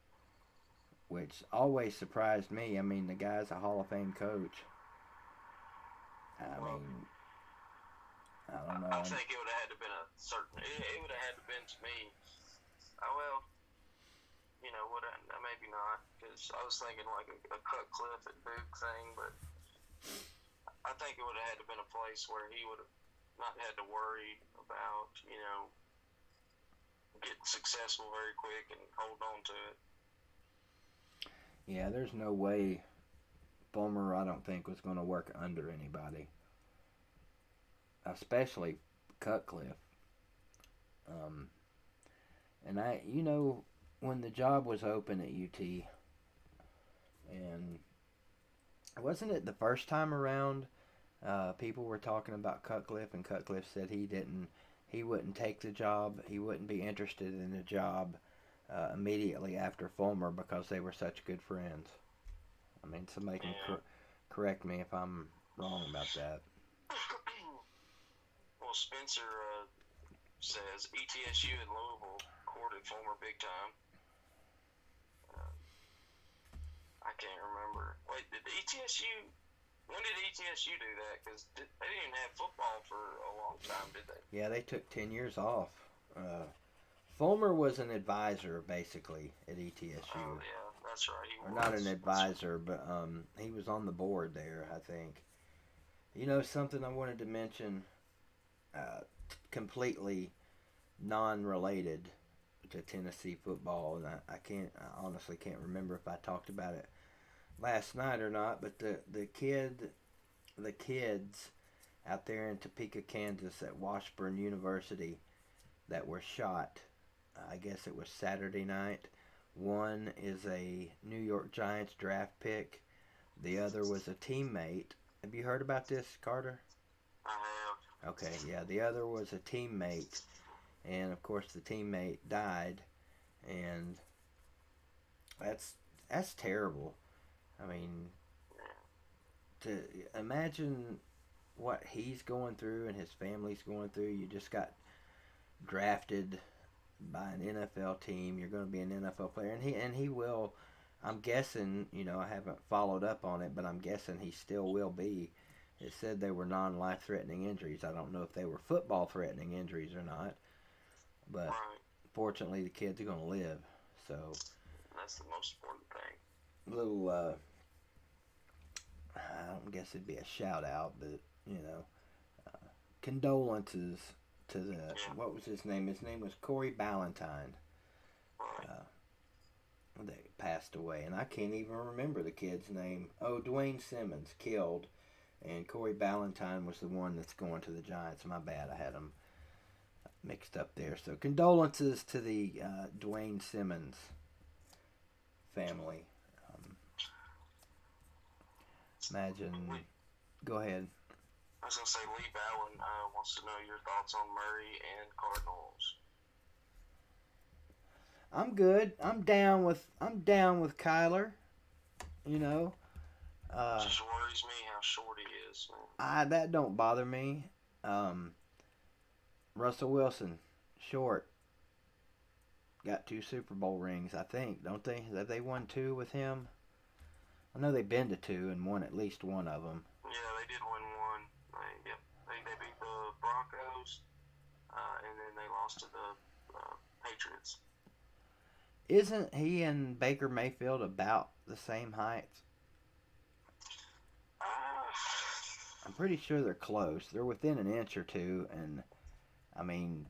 which always surprised me. I mean, the guy's a Hall of Fame coach. I don't know. I think it would have had to been a certain. It would have had to been to me. Maybe not, because I was thinking like a Cutcliffe at Duke thing, but I think it would have had to been a place where he would have not had to worry about, getting successful very quick and hold on to it. Yeah, there's no way Fulmer, I don't think, was going to work under anybody, especially Cutcliffe. And when the job was open at UT, and wasn't it the first time around, people were talking about Cutcliffe, and Cutcliffe said he he wouldn't take the job. He wouldn't be interested in the job immediately after Fulmer because they were such good friends. I mean, somebody can correct me if I'm wrong about that. Well, Spencer says ETSU in Louisville courted Fulmer big time. I can't remember. Wait, when did ETSU do that? Because they didn't even have football for a long time, did they? Yeah, they took 10 years off. Fulmer was an advisor, basically, at ETSU. Oh, yeah, that's right. He Or was. not an advisor, but he was on the board there, I think. You know, something I wanted to mention, completely non-related to Tennessee football, and I honestly can't remember if I talked about it last night or not, but the kids out there in Topeka, Kansas at Washburn University that were shot, I guess it was Saturday night. One is a New York Giants draft pick. The other was a teammate. Have you heard about this, Carter? I have. Okay, yeah. The other was a teammate. And, of course, the teammate died. And that's terrible. I mean, to imagine what he's going through and his family's going through. You just got drafted by an NFL team. You're going to be an NFL player, and he will. I'm guessing, you know, I haven't followed up on it, but I'm guessing he still will be. It said they were non-life-threatening injuries. I don't know if they were football-threatening injuries or not, but fortunately the kids are going to live. So that's the most important thing. Little, I don't guess it'd be a shout-out, but you know, condolences to what was his name? His name was Corey Ballantyne. They passed away, and I can't even remember the kid's name. Oh, Dwayne Simmons killed, and Corey Ballantyne was the one that's going to the Giants. My bad, I had them mixed up there. So condolences to the Dwayne Simmons family. Imagine. Go ahead. I was gonna say Lee Bowen wants to know your thoughts on Murray and Cardinals. I'm good. I'm down with Kyler. You know. It just worries me how short he is, man. That don't bother me. Russell Wilson, short. Got 2 Super Bowl rings, I think, don't they? Have they won 2 with him? I know they've been to 2 and won at least one of them. Yeah, they did win one. They beat the Broncos, and then they lost to the Patriots. Isn't he and Baker Mayfield about the same height? I'm pretty sure they're close. They're within an inch or two, and I mean,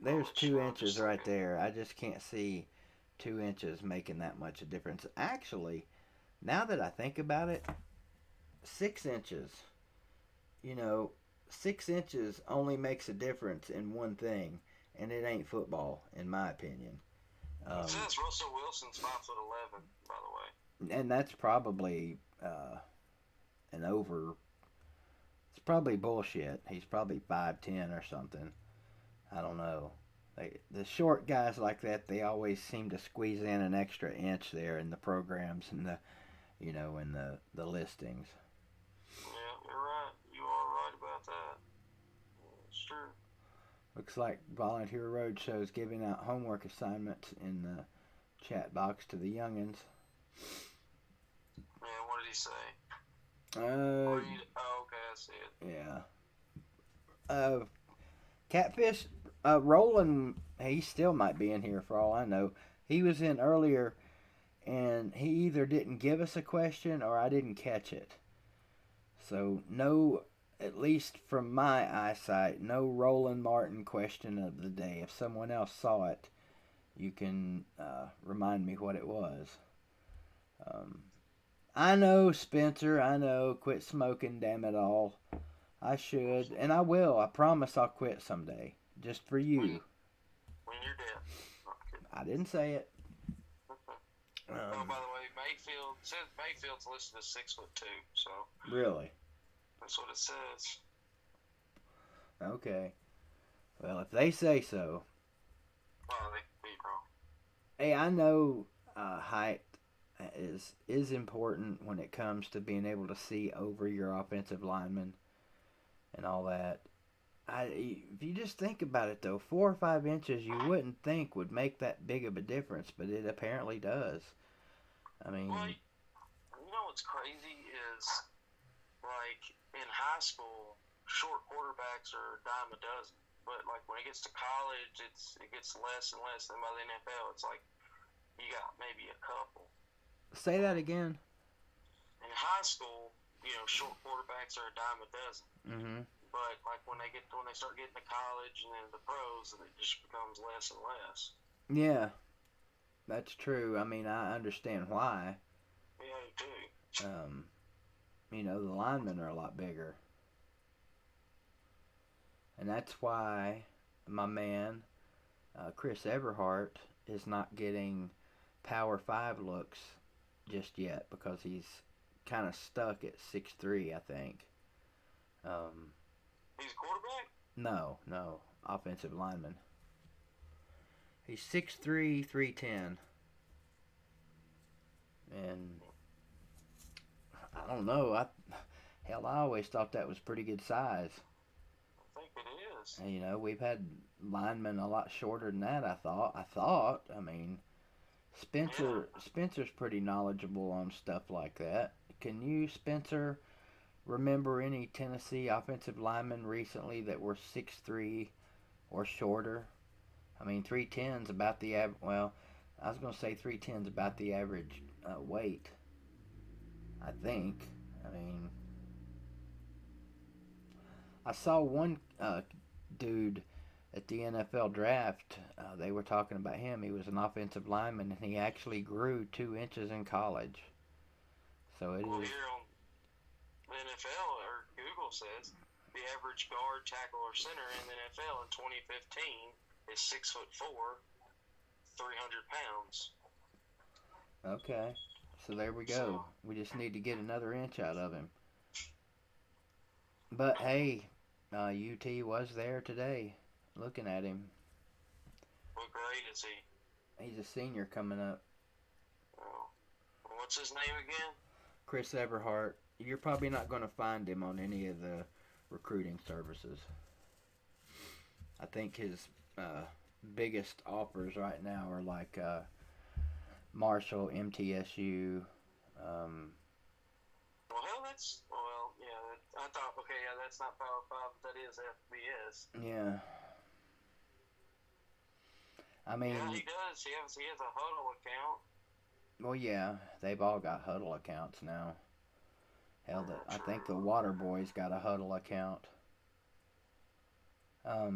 there's 2 inches right there. I just can't see 2 inches making that much a difference. Actually, now that I think about it, 6 inches. You know, 6 inches only makes a difference in one thing, and it ain't football, in my opinion. It says Russell Wilson's 5'11", by the way. And that's probably an over. It's probably bullshit. He's probably 5'10" or something. I don't know. The short guys like that, they always seem to squeeze in an extra inch there in the programs and in the listings. Yeah, you're right. You are right about that. It's true. Looks like Volunteer Roadshow's giving out homework assignments in the chat box to the youngins. Yeah, what did he say? Okay, I see it. Yeah. Catfish, Roland, he still might be in here for all I know. He was in earlier, and he either didn't give us a question or I didn't catch it. So, no, at least from my eyesight, no Roland Martin question of the day. If someone else saw it, you can remind me what it was. I know, Spencer, I know. Quit smoking, damn it all. I should, and I will. I promise I'll quit someday. Just for you. When you're dead. I didn't say it. Oh, by the way, Mayfield's listed as 6'2", so. Really? That's what it says. Okay. Well, if they say so. Well, they could be wrong. Hey, I know height is important when it comes to being able to see over your offensive lineman and all that. If you just think about it though, 4 or 5 inches you wouldn't think would make that big of a difference, but it apparently does. I mean, Well, you know what's crazy is, like, in high school, short quarterbacks are a dime a dozen. But, like, when it gets to college, it gets less and less. And by the NFL, it's like you got maybe a couple. say that again. In high school, you know, short quarterbacks are a dime a dozen. Mm-hmm. But, like, when they start getting to college and then the pros, it just becomes less and less. Yeah, that's true. I mean, I understand why. Yeah, you do. You know, the linemen are a lot bigger. And that's why my man, Chris Everhart, is not getting Power 5 looks just yet because he's kind of stuck at 6'3", I think. He's a quarterback? No, offensive lineman. He's 6'3", 310. And I don't know. I always thought that was pretty good size. I think it is. And, you know, we've had linemen a lot shorter than that. I mean, Spencer's pretty knowledgeable on stuff like that. Can you, Spencer, remember any Tennessee offensive linemen recently that were 6'3" or shorter? I mean, 310's about the average. Well, I was going to say 310's about the average weight. I think. I mean, I saw one dude at the NFL draft. They were talking about him. He was an offensive lineman, and he actually grew 2 inches in college. So it Well, is. here on the NFL, or Google says, the average guard, tackle, or center in the NFL in 2015 is 6'4", 300 pounds. Okay. So there we go. So, We just need to get another inch out of him. But hey, UT was there today, looking at him. what grade is he? He's a senior coming up. Oh. What's his name again? Chris Everhart. You're probably not going to find him on any of the recruiting services. I think his biggest offers right now are like Marshall, MTSU. I thought, okay, yeah, that's not Power 5, but that is FBS. Yeah. I mean, yeah, he does. He has a Huddle account. Well, yeah, they've all got Huddle accounts now. Hell, I think the Water Boys got a Huddle account. I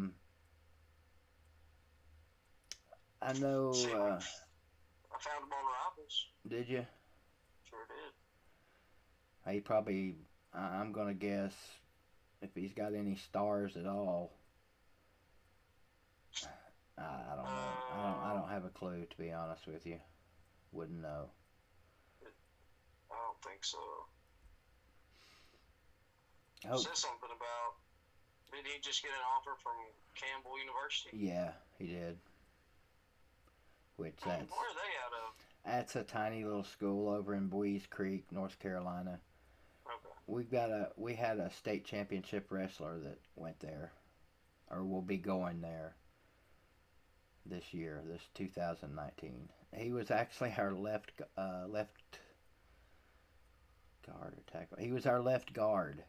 know. I found him on Rivals. Did you? Sure did. He probably. I'm gonna guess if he's got any stars at all. I don't know. I don't have a clue, to be honest with you. Wouldn't know. I don't think so. Oh. Says something about. Did he just get an offer from Campbell University? Yeah, he did. Which Where are they out of? That's a tiny little school over in Buies Creek, North Carolina. Okay. We had a state championship wrestler that went there, or will be going there this year, this 2019. He was actually our left guard or tackle. He was our left guard,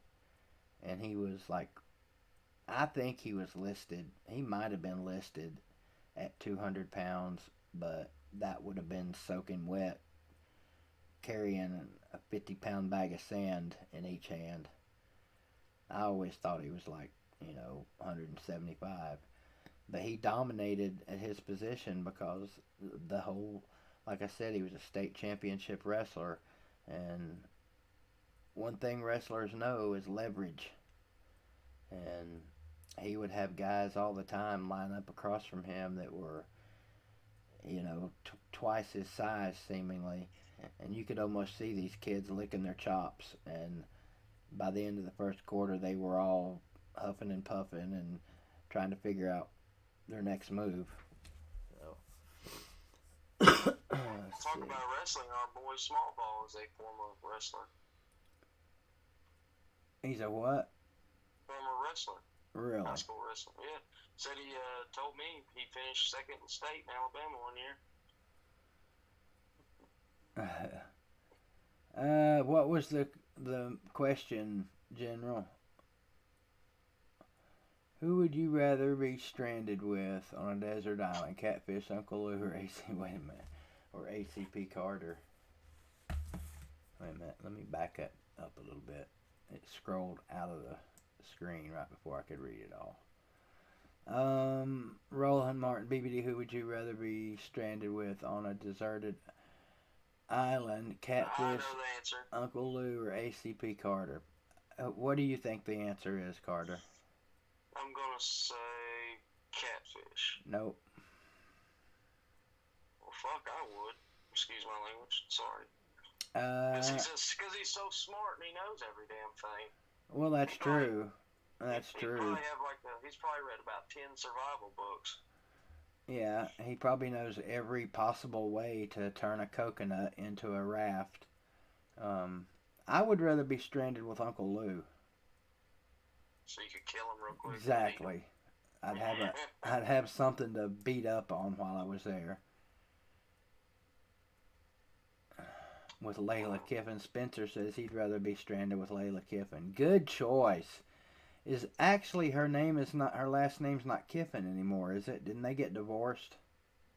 and he was like, I think he was listed. He might have been listed at 200 pounds, but that would have been soaking wet, carrying a 50-pound bag of sand in each hand. I always thought he was like, 175. But he dominated at his position because the whole, like I said, he was a state championship wrestler. And one thing wrestlers know is leverage. And he would have guys all the time line up across from him that were, twice his size seemingly. And you could almost see these kids licking their chops. And by the end of the first quarter, they were all huffing and puffing and trying to figure out their next move. So. Talk about wrestling. Our boy Small Ball is a former wrestler. He's a what? Former wrestler. Really? High school wrestler. Yeah. Said he told me he finished second in state in Alabama one year. What was the question, General? Who would you rather be stranded with on a desert island? Catfish, Uncle Lou, or or ACP Carter? Wait a minute. Let me back it up a little bit. It scrolled out of the screen right before I could read it all. Roland Martin, BBD, who would you rather be stranded with on a deserted island? Catfish, I know the answer. Uncle Lou, or ACP Carter? What do you think the answer is, Carter? I'm gonna say Catfish. Nope. Well, fuck, I would. Excuse my language. Sorry. Because he's so smart and he knows every damn thing. Well, that's true. That's true. He's probably read about 10 survival books. Yeah, he probably knows every possible way to turn a coconut into a raft. I would rather be stranded with Uncle Lou. So you could kill him real quick. Exactly. I'd have something to beat up on while I was there. With Layla Kiffin, Spencer says he'd rather be stranded with Layla Kiffin. Good choice. Is actually her last name's not Kiffin anymore, is it? Didn't they get divorced?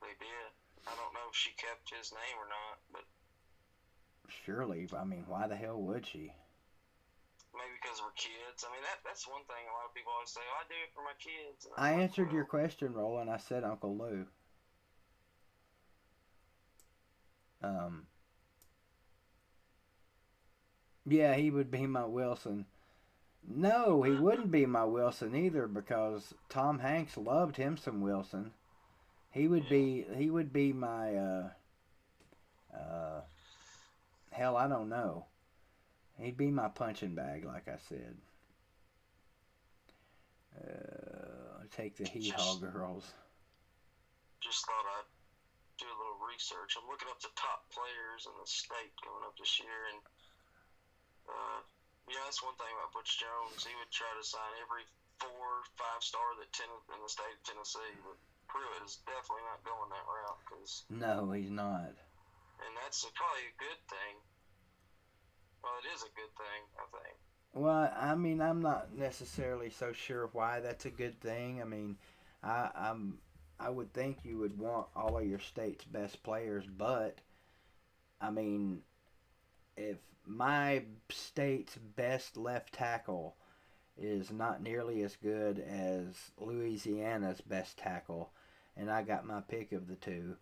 They did. I don't know if she kept his name or not, but surely. I mean, why the hell would she? Maybe because we're kids. I mean, that's one thing a lot of people always say, oh, I do it for my kids. And I answered your question, Roland. I said Uncle Lou. Yeah, he would be my Wilson. No, he wouldn't be my Wilson either, because Tom Hanks loved him some Wilson. He would be my hell, I don't know. He'd be my punching bag, like I said. Take the hee-haw girls. Just thought I'd do a little research. I'm looking up the top players in the state coming up this year, and that's one thing about Butch Jones. He would try to sign every 4 or 5 star in the state of Tennessee, but Pruitt is definitely not going that route. No, he's not. And that's probably a good thing. Well, it is a good thing, I think. Well, I mean, I'm not necessarily so sure why that's a good thing. I mean, I would think you would want all of your state's best players, but I mean, if my state's best left tackle is not nearly as good as Louisiana's best tackle, and I got my pick of the two,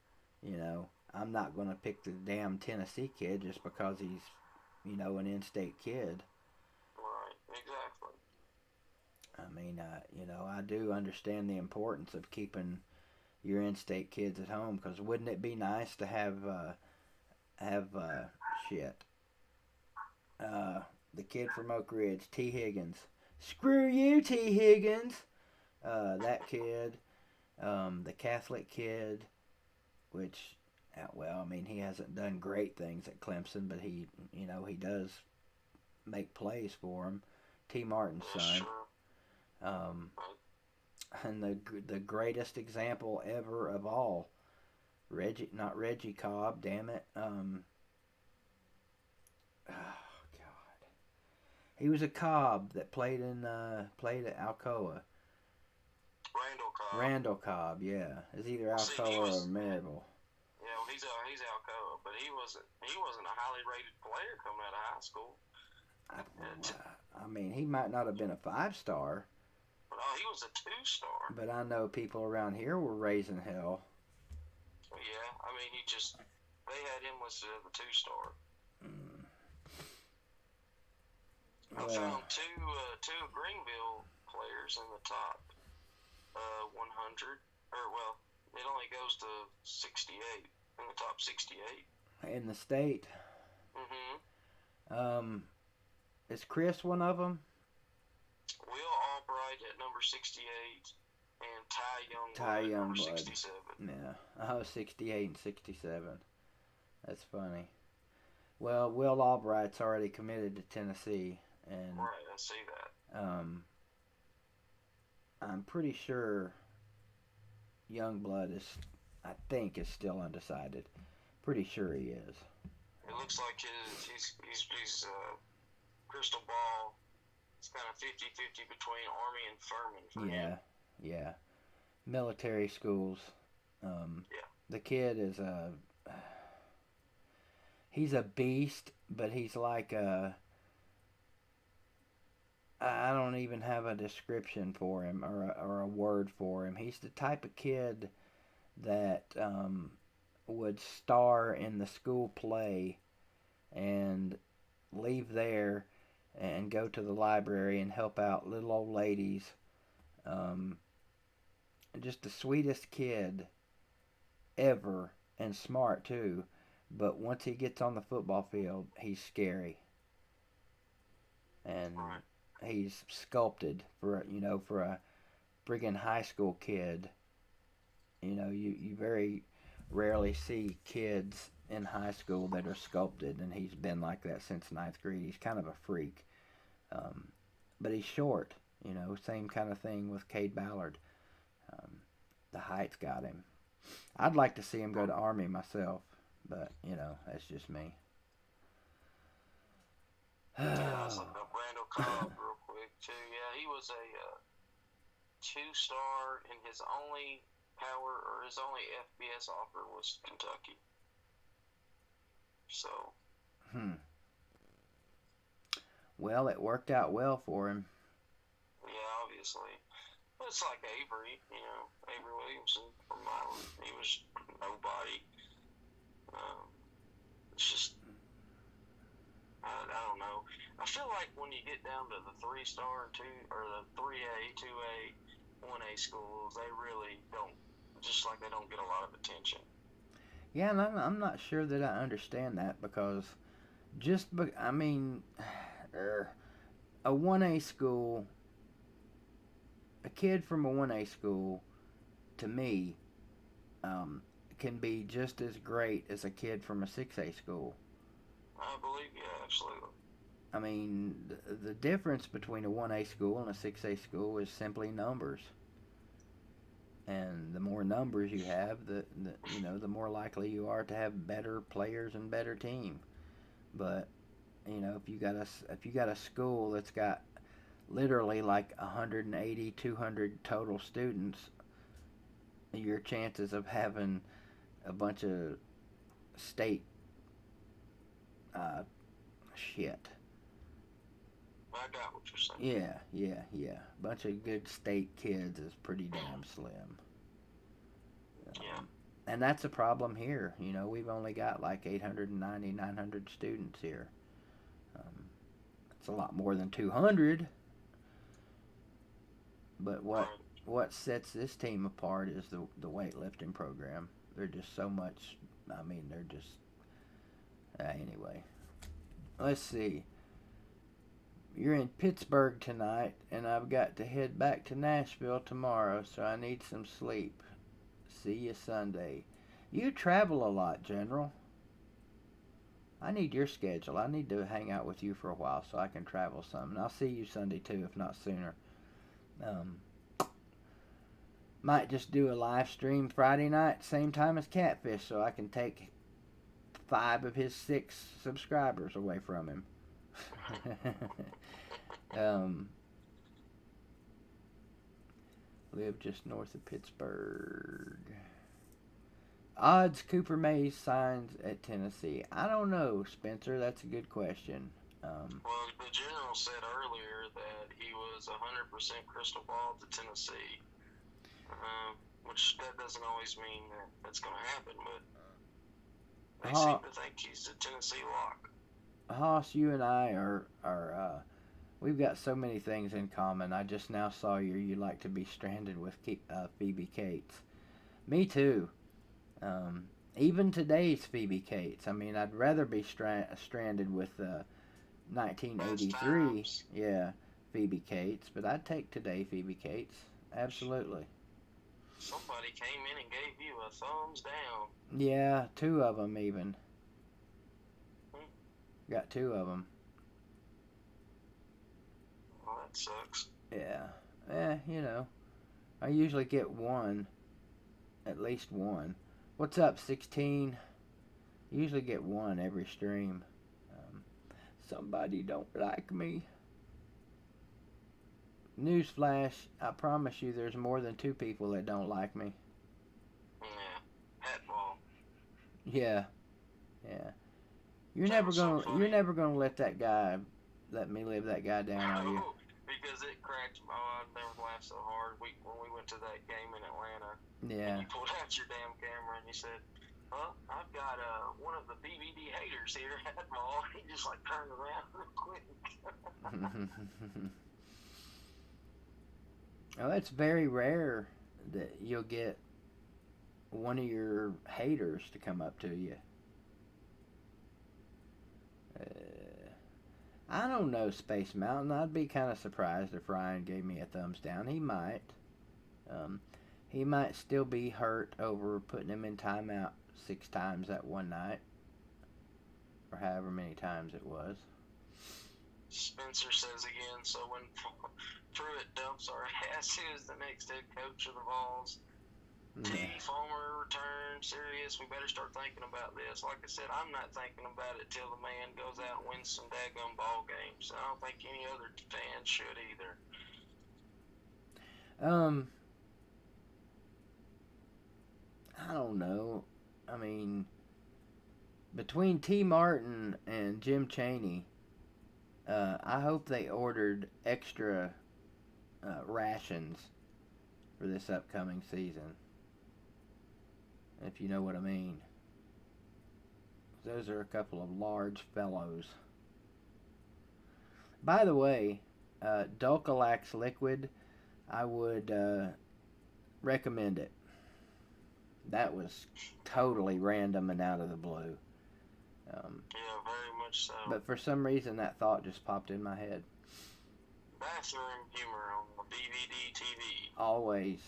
I'm not going to pick the damn Tennessee kid just because he's, an in-state kid. Right, exactly. I mean, I do understand the importance of keeping your in-state kids at home, because wouldn't it be nice to have the kid from Oak Ridge, T. Higgins. Screw you, T. Higgins. That kid, the Catholic kid, which, well, I mean, he hasn't done great things at Clemson, but he does make plays for him. T. Martin's son. And the greatest example ever of all, not Reggie Cobb, damn it. He was a Cobb that played at Alcoa. Randall Cobb, yeah. It's either Alcoa or Maryville. Yeah, well, he's Alcoa, but he wasn't a highly rated player coming out of high school. I mean, he might not have been a 5-star. Oh, he was a 2-star. But I know people around here were raising hell. Yeah, I mean, they had him listed as a 2-star. I found two Greenville players in the top 100. It only goes to 68, in the top 68. In the state? Mm-hmm. Is Chris one of them? Will Albright number 68, and Ty Ty Youngblood, number Youngblood. 67. Yeah, 68 and 67. That's funny. Well, Will Albright's already committed to Tennessee, and Right, I see that. I'm pretty sure Youngblood I think, is still undecided. Pretty sure he is. It looks like he's crystal ball. It's kind of 50-50 between Army and Furman for him. Yeah. Military schools. The kid is he's a beast, but he's like I don't even have a description for him or a word for him. He's the type of kid that would star in the school play and leave there and go to the library and help out little old ladies. Just the sweetest kid ever, and smart too. But once he gets on the football field, he's scary. And he's sculpted for a friggin' high school kid. You very rarely see kids in high school that are sculpted, and he's been like that since ninth grade. He's kind of a freak. But he's short, same kind of thing with Cade Ballard. The height's got him. I'd like to see him go to Army myself, but, that's just me. I was looking up Randall Cobb real quick, too. Yeah, he was a 2-star, and his only FBS offer was Kentucky. So. Well, it worked out well for him. Yeah, obviously. But it's like Avery, Avery Williamson from Milan. He was nobody. It's just, I don't know. I feel like when you get down to the 3-star or the 3A, 2A, 1A schools, they really don't. Just like they don't get a lot of attention. Yeah, and I'm not sure that I understand that, because a 1A school, a kid from a 1A school, to me, can be just as great as a kid from a 6A school. I believe, yeah, absolutely. I mean, the difference between a 1A school and a 6A school is simply numbers. And the more numbers you have, the more likely you are to have better players and better team. But if you got a school that's got literally like 180, 200 total students, your chances of having a bunch of state shit. I got what you're saying. Yeah. A bunch of good state kids is pretty damn slim. Yeah. And that's a problem here. We've only got like 890, 900 students here. It's a lot more than 200. But what sets this team apart is the weightlifting program. They're just so much. They're just. Anyway, let's see. You're in Pittsburgh tonight, and I've got to head back to Nashville tomorrow, so I need some sleep. See you Sunday. You travel a lot, General. I need your schedule. I need to hang out with you for a while so I can travel some. And I'll see you Sunday too, if not sooner. Might just do a live stream Friday night, same time as Catfish, so I can take 5 of his 6 subscribers away from him. Live just north of Pittsburgh. Odds Cooper Mays signs at Tennessee. I don't know, Spencer. That's a good question. Well, the general said earlier that he was 100% crystal ball to Tennessee, which that doesn't always mean that that's going to happen, but they seem to think he's a Tennessee lock. Haas, you and I are we've got so many things in common. I just now saw you like to be stranded with Phoebe Cates. Me too. Even today's Phoebe Cates. I'd rather be stranded with 1983. Yeah, Phoebe Cates, but I'd take today Phoebe Cates. Absolutely. Somebody came in and gave you a thumbs down. Yeah, 2 of them even. Got 2 of them. Well, that sucks. Yeah. You know, I usually get one, at least one. What's up, 16? Usually get one every stream. Somebody don't like me. Newsflash, I promise you there's more than 2 people that don't like me. Yeah. Hat ball. Yeah. You're never gonna let me live that guy down, are you? Because it cracked. Oh, I've never laughed so hard. When we went to that game in Atlanta. Yeah. And you pulled out your damn camera and you said, "Well, I've got one of the BVD haters here at Vawl." He just like turned around real quick. Oh, it's very rare that you'll get one of your haters to come up to you. I don't know, Space Mountain. I'd be kind of surprised if Ryan gave me a thumbs down. He might. He might still be hurt over putting him in timeout 6 times that one night, or however many times it was. Spencer says again, so when Pruitt dumps our ass, who's the next head coach of the Vols? T. Fulmer return, serious. We better start thinking about this. Like I said, I'm not thinking about it till the man goes out and wins some daggum ball games. I don't think any other fan should either. I don't know. I mean, between T. Martin and Jim Chaney, I hope they ordered extra rations for this upcoming season. If you know what I mean. Those are a couple of large fellows. By the way, Dulcolax liquid, I would recommend it. That was totally random and out of the blue. Yeah, very much so. But for some reason, that thought just popped in my head. Bathroom humor on the BVD TV. Always.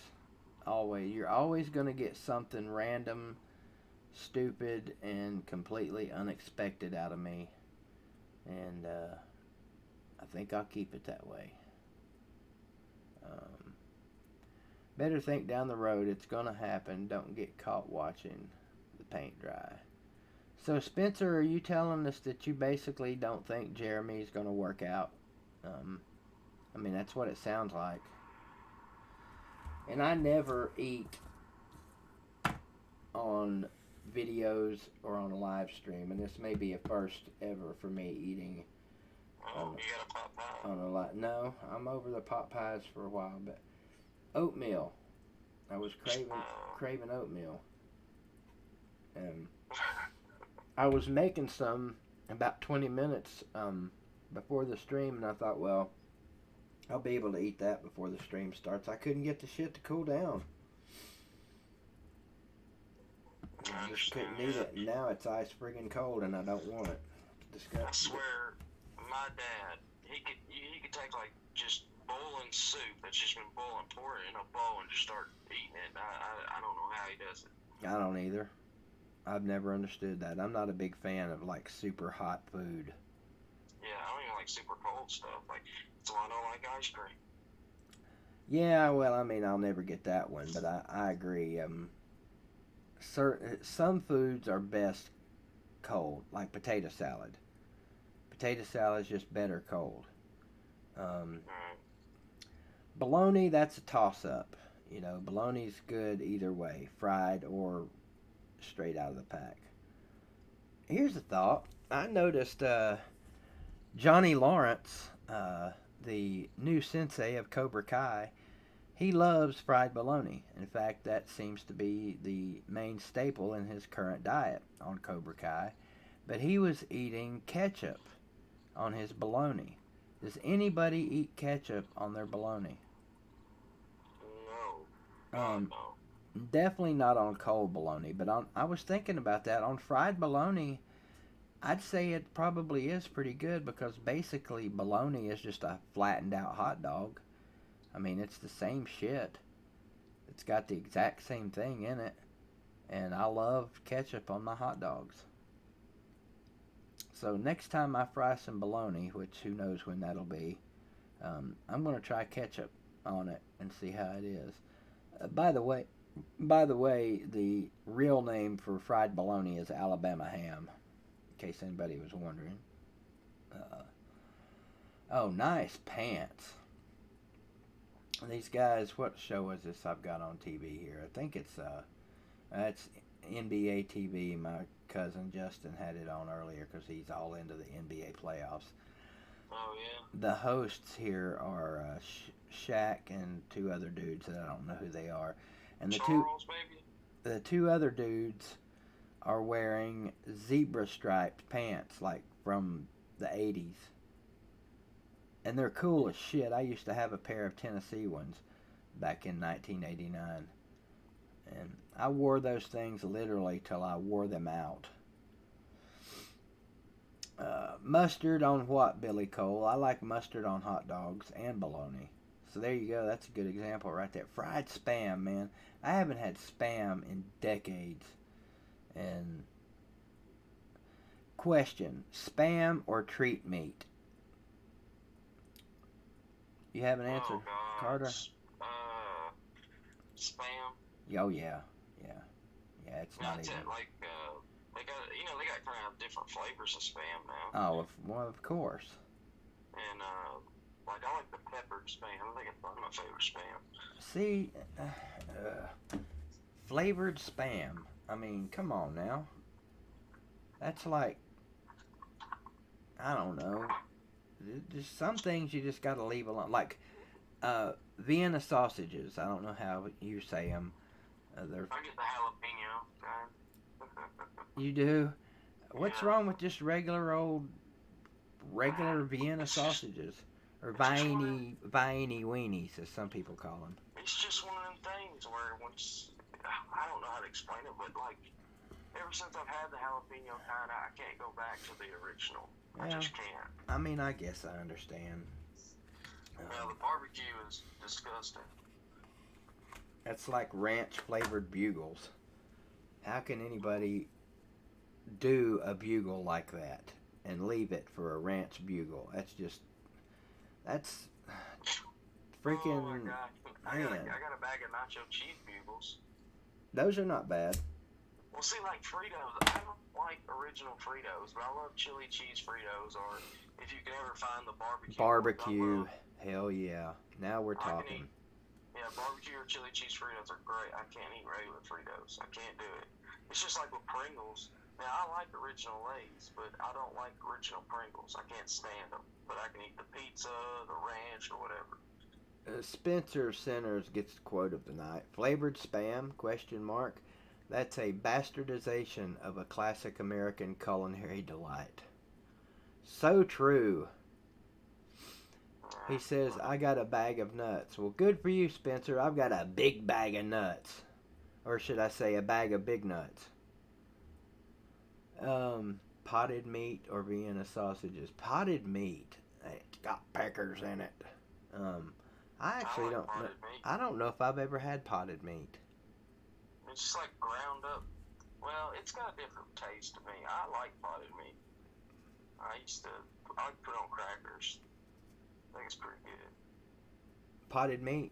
You're always going to get something random, stupid, and completely unexpected out of me. And I think I'll keep it that way. Better think down the road. It's going to happen. Don't get caught watching the paint dry. So, Spencer, are you telling us that you basically don't think Jeremy's going to work out? I mean, that's what it sounds like. And I never eat on videos or on a live stream, and this may be a first ever for me eating. Oh, you got a pot pie? On a lot. No, I'm over the pot pies for a while, but oatmeal. I was craving oatmeal. I was making some about 20 minutes before the stream, and I thought, well, I'll be able to eat that before the stream starts. I couldn't get the shit to cool down. I just couldn't eat it. Now it's ice friggin' cold, and I don't want it. It's disgusting. I swear, my dad, he could take like just boiling soup that's just been boiling, pour it in a bowl, and just start eating it. I don't know how he does it. I don't either. I've never understood that. I'm not a big fan of like super hot food. Yeah, I don't even like super cold stuff. Like, that's why I don't like ice cream. Yeah, well, I mean, I'll never get that one, but I agree. Some foods are best cold, like potato salad. Potato salad is just better cold. Bologna, that's a toss-up. You know, bologna's good either way, fried or straight out of the pack. Here's a thought. I noticed Johnny Lawrence, the new sensei of Cobra Kai, he loves fried bologna. In fact, that seems to be the main staple in his current diet on Cobra Kai. But he was eating ketchup on his bologna. Does anybody eat ketchup on their bologna? No. No. Definitely not on cold bologna, but I was thinking about that. On fried bologna, I'd say it probably is pretty good because basically bologna is just a flattened out hot dog. I mean, it's the same shit. It's got the exact same thing in it. And I love ketchup on my hot dogs. So next time I fry some bologna, which who knows when that'll be, I'm going to try ketchup on it and see how it is. By the way, the real name for fried bologna is Alabama ham, in case anybody was wondering. Oh, nice pants. These guys, what show is this I've got on TV here? I think it's NBA TV. My cousin Justin had it on earlier because he's all into the NBA playoffs. Oh, yeah. The hosts here are Shaq and two other dudes that I don't know who they are. And Charles, maybe? The two other dudes are wearing zebra striped pants like from the 80s. And they're cool as shit. I used to have a pair of Tennessee ones back in 1989. And I wore those things literally till I wore them out. Mustard on what, Billy Cole? I like mustard on hot dogs and bologna. So there you go. That's a good example right there. Fried Spam, man. I haven't had Spam in decades. And question, Spam or treat meat? You have an answer, Oh, God. Carter? Spam. Oh, yeah. It's not even. Like, they got kind of different flavors of Spam now. Oh, of course. And, like, I like the peppered Spam. I think it's one of my favorite Spam. See, flavored Spam. I mean, come on now. That's like, I don't know. There's some things you just gotta leave alone. Like, Vienna sausages. I don't know how you say them. They're. I get the jalapeno kind. You do? What's Yeah. wrong with just regular Vienna sausages? Or Viennese weenies, as some people call them. It's just one of them things where once, I don't know how to explain it, but like, ever since I've had the jalapeno kind, I can't go back to the original. I Yeah. just can't. I mean, I guess I understand. Well, the barbecue is disgusting. That's like ranch flavored bugles. How can anybody do a bugle like that and leave it for a ranch bugle? That's freaking. Oh my God. I got a bag of nacho cheese bugles. Those are not bad. Well, see, like Fritos, I don't like original Fritos, but I love chili cheese Fritos, or if you can ever find the Barbecue, hell yeah. Now we're I can talking. eat. Yeah, barbecue or chili cheese Fritos are great. I can't eat regular Fritos. I can't do it. It's just like with Pringles. Now, I like original Lay's, but I don't like original Pringles. I can't stand them. But I can eat the pizza, the ranch, or whatever. Spencer Centers gets the quote of the night. Flavored Spam, question mark. That's a bastardization of a classic American culinary delight. So true. He says, I got a bag of nuts. Well, good for you, Spencer. I've got a big bag of nuts. Or should I say a bag of big nuts? Potted meat or Vienna sausages. Potted meat. It's got peckers in it. I actually like don't know. potted meat. I don't know if I've ever had potted meat. It's just like ground up. Well, it's got a different taste to me. I like potted meat. I'd put on crackers. I think it's pretty good. Potted meat?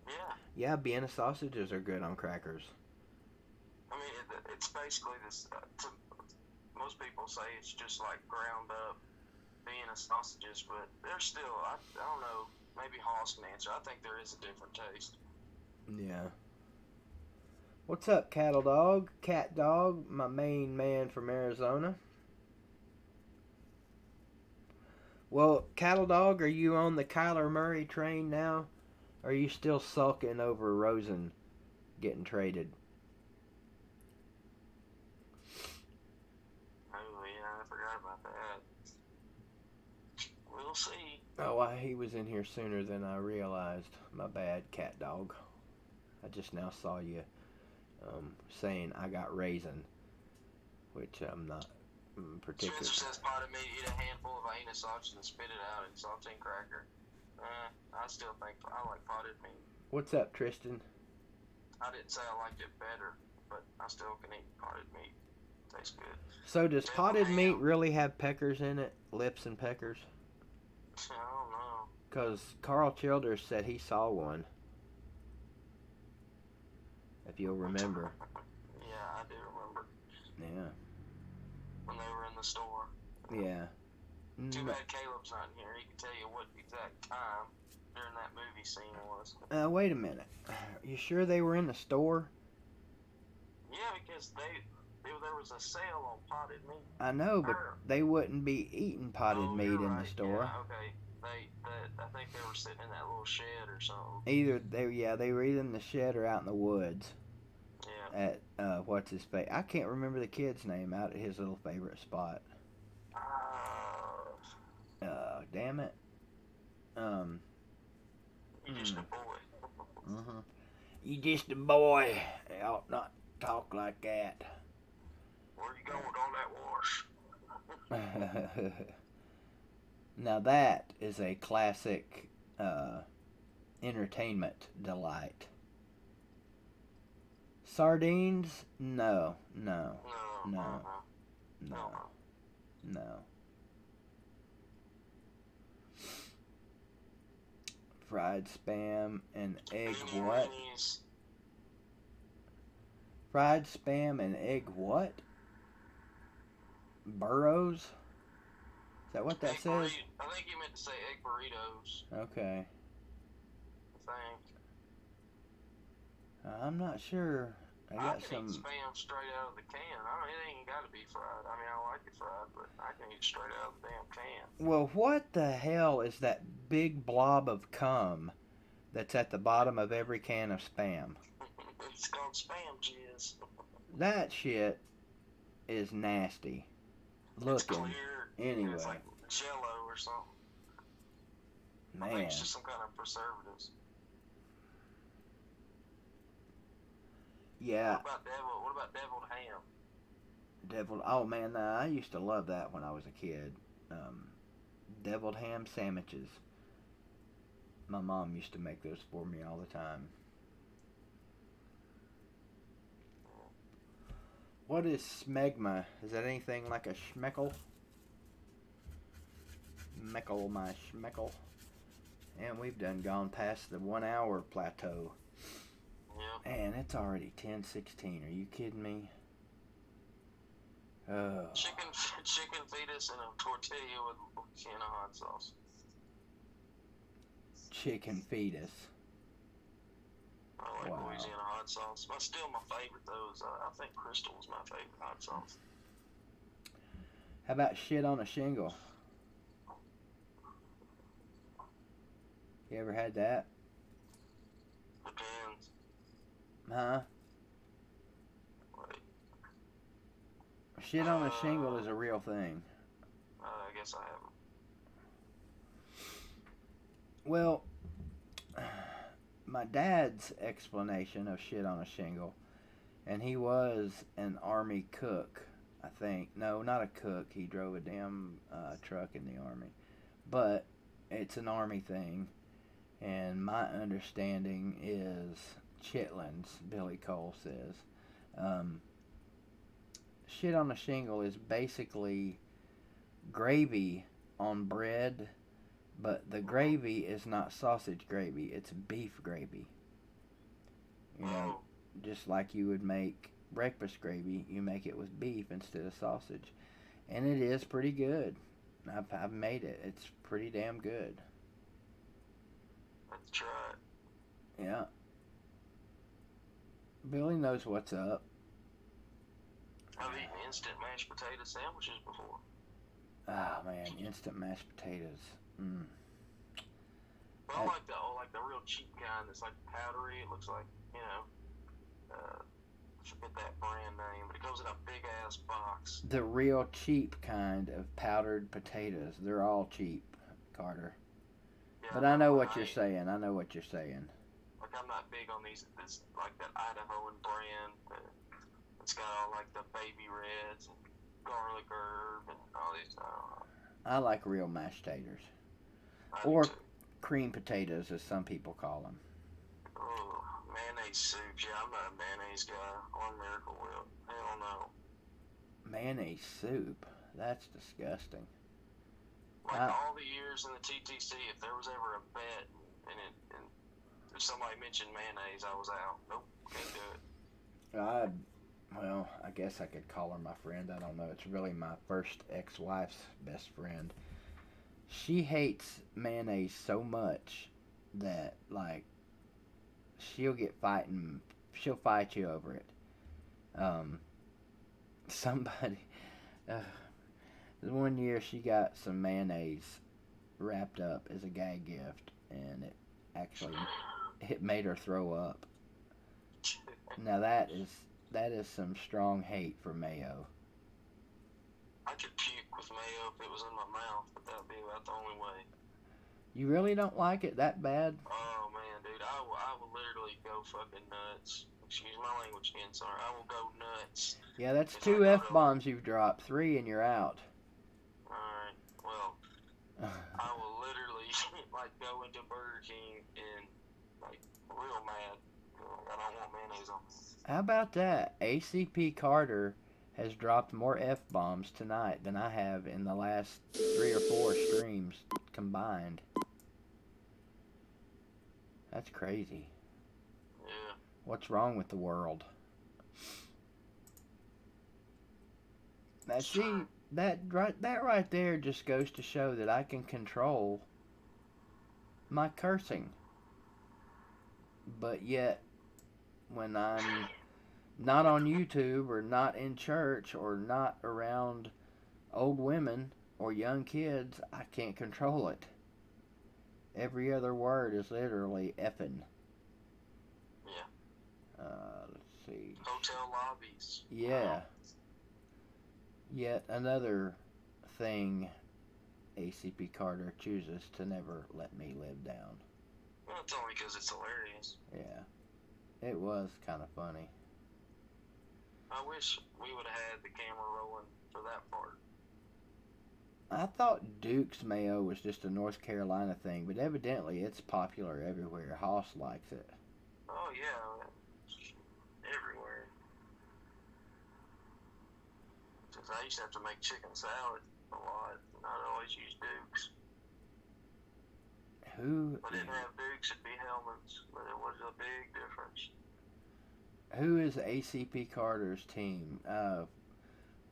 Yeah. Yeah, Vienna sausages are good on crackers. I mean, it's basically this. Most people say it's just like ground up Vienna sausages, but there's still, I don't know, maybe Hoss can answer. I think there is a different taste. Yeah. What's up, Cattle Dog? Cat Dog, my main man from Arizona. Well, Cattle Dog, are you on the Kyler Murray train now? Or are you still sulking over Rosen getting traded? Oh, yeah, I forgot about that. We'll see. Oh, he was in here sooner than I realized. My bad, Cat Dog. I just now saw you saying I got raisin, which I'm not. particular. Spencer says potted meat, eat a handful of Vienna sausage and spit it out in saltine cracker. I still think I like potted meat. What's up, Tristan? I didn't say I liked it better, but I still can eat potted meat. Tastes good. So does Devil potted ham. meat really have peckers in it? Lips and peckers? I don't know. Because Carl Childers said he saw one. If you'll remember. Yeah, I do remember. Yeah. When they were in the store. Yeah. Too bad Caleb's not in here. He can tell you what exact time during that movie scene was. Wait a minute. You sure they were in the store? Yeah, because there was a sale on potted meat. I know, but they wouldn't be eating potted meat you're in right. the store. Yeah, okay. I think they were sitting in that little shed or something. They were either in the shed or out in the woods. Yeah. At what's his face? I can't remember the kid's name out at his little favorite spot. Damn it. You're just a boy. You just a boy. You ought not talk like that. Where you going with all that wash? Now that is a classic entertainment delight. Sardines? No. No. Fried spam and egg Beanie what? weenies. Fried spam and egg what? Burros? Is that what that Egg says? I think you meant to say egg burritos. Okay. I think. I'm not sure. I I got can some. eat spam straight out of the can. It ain't got to be fried. I mean, I like it fried, but I can eat it straight out of the damn can. Well, what the hell is that big blob of cum that's at the bottom of every can of spam? It's called spam jizz. That shit is nasty It's looking. clear. Anyway. It's like Jello or something. I think Man. it's just some kind of preservatives. Yeah. What about deviled ham? Oh man, I used to love that when I was a kid. Deviled ham sandwiches. My mom used to make those for me all the time. What is smegma? Is that anything like a schmeckle? Meckle my schmeckle. And we've done gone past the 1 hour plateau. Yeah. Man, it's already 10:16. Are you kidding me? Chicken fetus and a tortilla with a can of hot sauce. Chicken fetus. I like Wow. Louisiana hot sauce. But still my favorite though is I think Crystal was my favorite hot sauce. How about shit on a shingle? You ever had that? Depends. Huh? Wait, Shit on a shingle is a real thing. I guess I haven't. Well, my dad's explanation of shit on a shingle, and he was an army cook, I think. No, not a cook. He drove a damn truck in the army. But it's an army thing, and my understanding is chitlins, Billy Cole says. Shit on a shingle is basically gravy on bread, but the gravy is not sausage gravy, it's beef gravy. You know, just like you would make breakfast gravy, you make it with beef instead of sausage. And it is pretty good. I've made it. It's pretty damn good. Let's try it. Yeah. Billy knows what's up. I've eaten instant mashed potato sandwiches before. Ah, man, instant mashed potatoes. But I like the real cheap kind that's like powdery. It looks like, I forget that brand name, but it comes in a big ass box. The real cheap kind of powdered potatoes. They're all cheap, Carter. Yeah, But I know what you're saying. I know what you're saying. Like I'm not big on these. It's like that Idahoan brand. It's got all like the baby reds. And garlic herb and all these. I like real mashed taters. I do Or too. cream potatoes, as some people call them. Oh, mayonnaise soup. Yeah, I'm not a mayonnaise guy. Or Miracle Whip. Hell no. Mayonnaise soup? That's disgusting. Like all the years in the TTC, if there was ever a bet and if somebody mentioned mayonnaise, I was out. Nope, can't do it. Well, I guess I could call her my friend. I don't know. It's really my first ex-wife's best friend. She hates mayonnaise so much that, like, she'll fight you over it. Somebody, one year she got some mayonnaise wrapped up as a gag gift, and it made her throw up. Now that is some strong hate for mayo. I could puke with mayo if it was in my mouth, but that would be about the only way. You really don't like it that bad? Oh man, dude, I will literally go fucking nuts. Excuse my language again, sorry. I will go nuts. Yeah, that's 2 F-bombs you've dropped. 3 and you're out. Alright, well, I will literally, like, go into Burger King and, like, real mad. I don't want mayonnaise on me. How about that? ACP Carter has dropped more F-bombs tonight than I have in the last 3 or 4 streams combined. That's crazy. Yeah. What's wrong with the world? That right there just goes to show that I can control my cursing. But yet, when I'm not on YouTube or not in church or not around old women or young kids, I can't control it. Every other word is literally effing. Yeah. Let's see. Hotel lobbies. Yeah. Yet another thing ACP Carter chooses to never let me live down. Well, it's only because it's hilarious. Yeah. It was kind of funny. I wish we would have had the camera rolling for that part. I thought Duke's Mayo was just a North Carolina thing, but evidently it's popular everywhere. Hoss likes it. Oh, yeah. Everywhere. Because I used to have to make chicken salad a lot, and I'd always use Duke's. If I didn't have Duke's, it'd be Hellman's, but it was a big difference. Who is ACP Carter's team?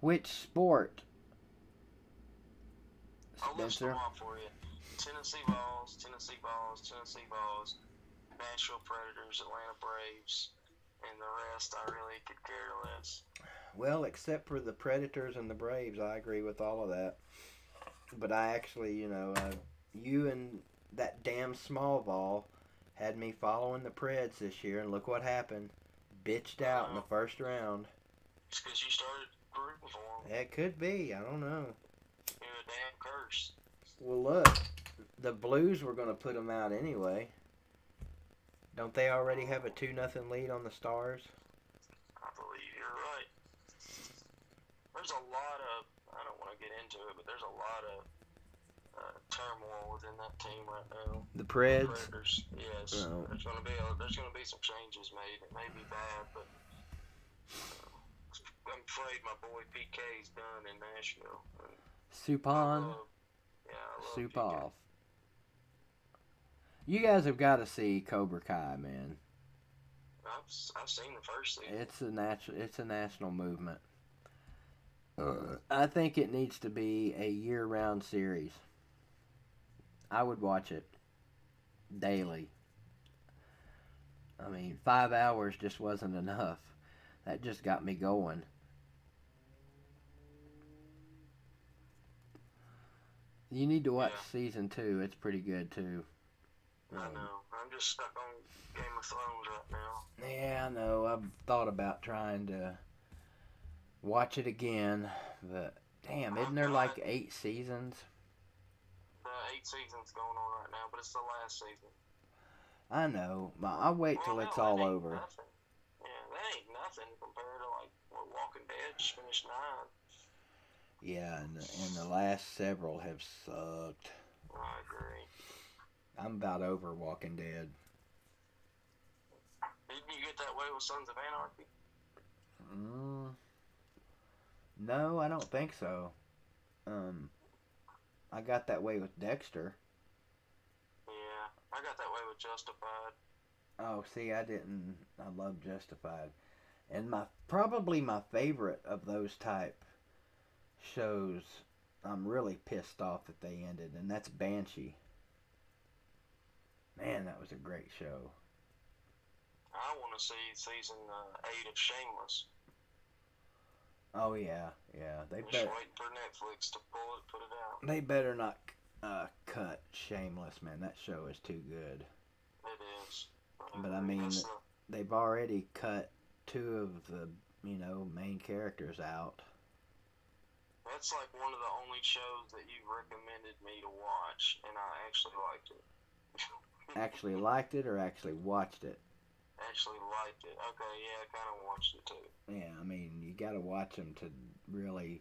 Which sport? I'll list Spencer? them off for you. Tennessee Vols, Nashville Predators, Atlanta Braves, and the rest I really could care less. Well, except for the Predators and the Braves, I agree with all of that. But I actually, you and that damn small ball had me following the Preds this year, and look what happened. Bitched out in the first round. It's because you started rooting for them. It could be. I don't know. You're a damn curse. Well, look. The Blues were going to put them out anyway. Don't they already have a 2-0 lead on the Stars? I believe you're right. There's a lot of, I don't want to get into it, but there's a lot of turmoil within that team right now. The Preds? Predators, yes. Oh. There's going to be some changes made. It may be bad, but I'm afraid my boy PK's done in Nashville. Supon? I love Soup PK. off. You guys have got to see Cobra Kai, man. I've seen the first season. It's a national movement. I think it needs to be a year-round series. I would watch it daily. I mean, 5 hours just wasn't enough. That just got me going. You need to watch season 2. It's pretty good too. I know. I'm just stuck on Game of Thrones right now. Yeah, I know. I've thought about trying to watch it again, but damn, isn't there like 8 seasons? 8 seasons going on right now, but it's the last season. I know. I'll wait till it's all over. Nothing. Yeah, that ain't nothing compared to like what Walking Dead just finished 9. Yeah, and the last several have sucked. I agree. I'm about over Walking Dead. Didn't you get that way with Sons of Anarchy? No, I don't think so. I got that way with Dexter. Yeah, I got that way with Justified. Oh, see, I didn't. I love Justified, and probably my favorite of those type shows. I'm really pissed off that they ended, and that's Banshee. Man, that was a great show. I want to see season 8 of Shameless. Oh yeah. They Just better. waiting for Netflix to put it out. They better not cut Shameless, man. That show is too good. It is. But I mean, they've already cut 2 of the main characters out. That's like one of the only shows that you recommended me to watch, and I actually liked it. Actually liked it or actually watched it? Actually liked it. Okay, yeah, I kind of watched it too. Yeah, I mean, you got to watch them to really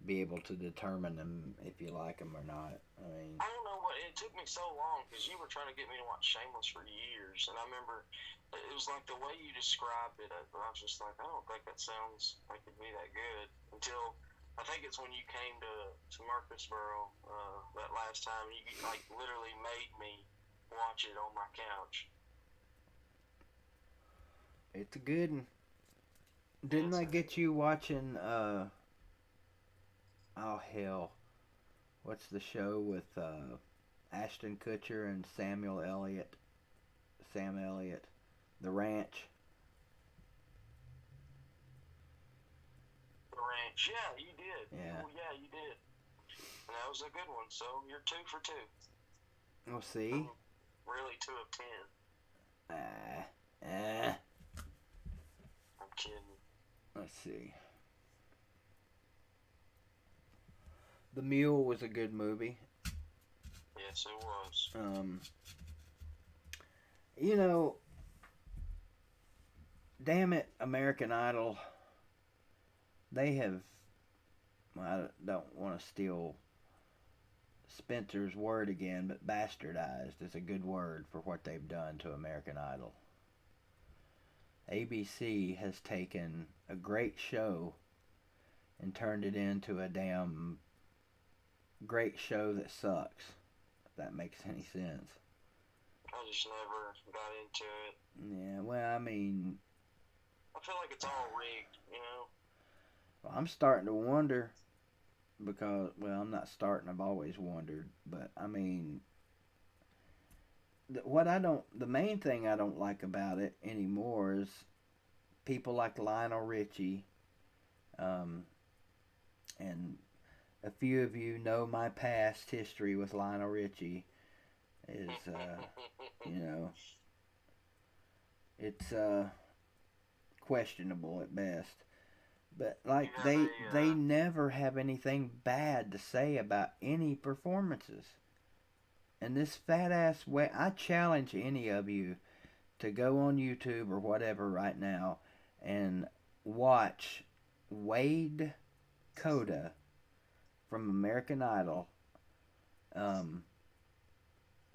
be able to determine them if you like them or not. I mean, I don't know what it took me so long because you were trying to get me to watch Shameless for years, and I remember it was like the way you described it. I was just like, I don't think that sounds like it'd be that good until I think it's when you came to Murfreesboro that last time. You like literally made me watch it on my couch. it's a good one. Didn't I get you watching, oh hell, what's the show with Ashton Kutcher and Sam Elliott, The Ranch? The Ranch, yeah, you did. Yeah. Oh, yeah, you did. And that was a good one, so you're 2 for 2. We'll see. Really 2 of 10. I'm kidding. Let's see. The Mule was a good movie. Yes, it was. Damn it, American Idol. They have, I don't want to steal Spencer's word again, but bastardized is a good word for what they've done to American Idol. ABC has taken a great show and turned it into a damn great show that sucks, if that makes any sense. I just never got into it. Yeah, well, I mean, I feel like it's all rigged, you know? well, I'm starting to wonder because, well, I'm not starting, I've always wondered, but I mean, the main thing I don't like about it anymore is people like Lionel Richie, and a few of you know my past history with Lionel Richie is, it's questionable at best. But like they never have anything bad to say about any performances. And this fat ass way, I challenge any of you to go on YouTube or whatever right now and watch Wade Coda from American Idol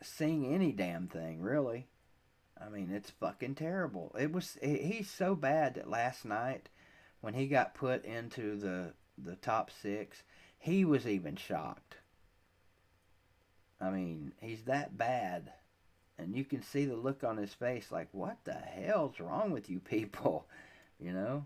sing any damn thing, really. I mean, it's fucking terrible. He's so bad that last night when he got put into the top 6, he was even shocked. I mean, he's that bad. And you can see the look on his face like, what the hell's wrong with you people? You know?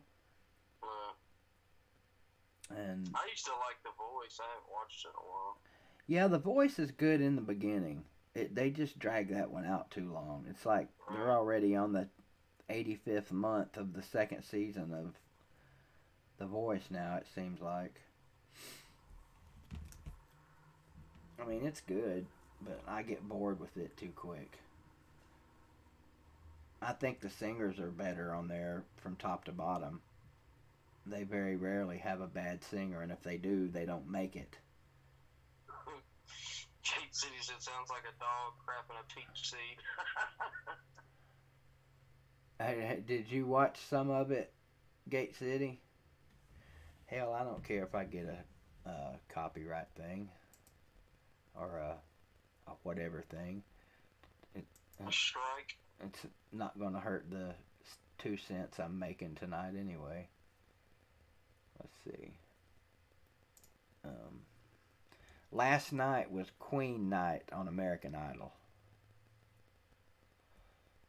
And I used to like The Voice. I haven't watched it in a while. yeah, The Voice is good in the beginning. They just drag that one out too long. It's like they're already on the 85th month of the 2nd season of The Voice now, it seems like. I mean, it's good, but I get bored with it too quick. I think the singers are better on there from top to bottom. They very rarely have a bad singer, and if they do, they don't make it. Kate City said sounds like a dog crapping a peach seed. Did you watch some of it, Gate City? Hell, I don't care if I get copyright thing or a whatever thing. A strike. It's not going to hurt the 2 cents I'm making tonight anyway. Let's see. Last night was Queen night on American Idol.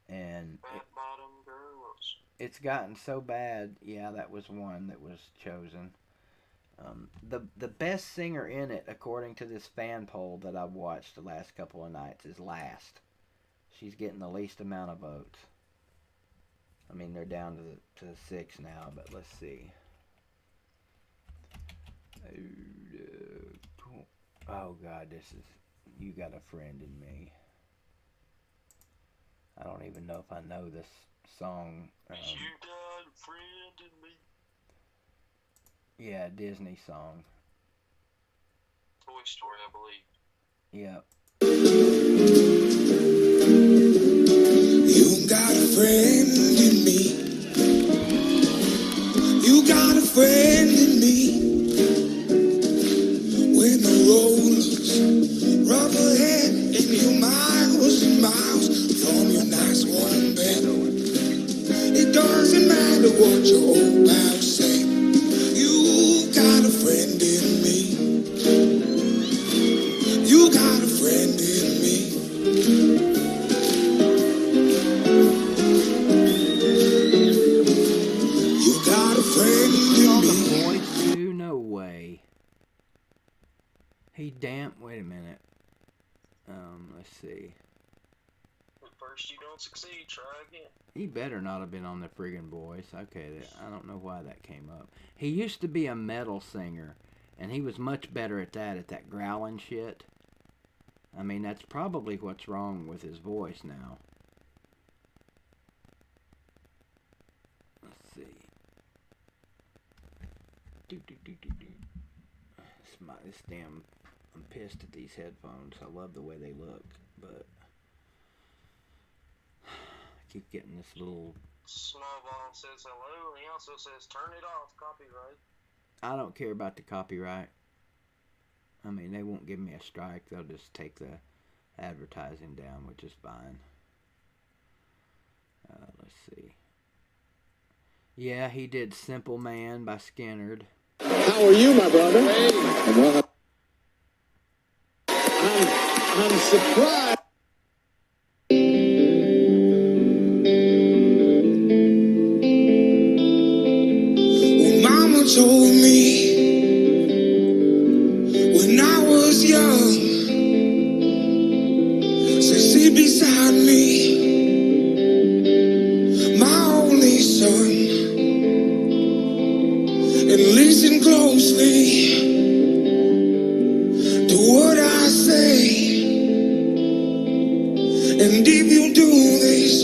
And Bottom girls. it's gotten so bad. Yeah, that was one that was chosen. The best singer in it, according to this fan poll that I've watched the last couple of nights, is Last. She's getting the least amount of votes. I mean, they're down to 6 now, but let's see. Oh God, this is You Got a Friend in Me. I don't even know if I know this song. You got a friend in me. Yeah, Disney song. Toy Story, I believe. Yep. You got a friend in me. You got a friend in me. When the rollers rub ahead and you're miles and miles from your nice warm bed, it doesn't matter what your old pals say. You got a friend in me. You got a friend in me. You got a friend in me. Voice 2? No way. He wait a minute. Let's see. At first you don't succeed, try again. He better not have been on the friggin' Voice. Okay, I don't know why that came up. He used to be a metal singer, and he was much better at that growling shit. I mean, that's probably what's wrong with his voice now. Let's see. This damn... I'm pissed at these headphones. I love the way they look, but... I keep getting this little... Snowball says hello, and he also says turn it off, copyright. I don't care about the copyright. I mean, they won't give me a strike. They'll just take the advertising down, which is fine. Let's see. Yeah, he did Simple Man by Skinnerd. How are you, my brother? Well, I'm surprised. Well, Mama told me when I was young, so sit beside me, my only son, and listen closely to what I say. And if you do this,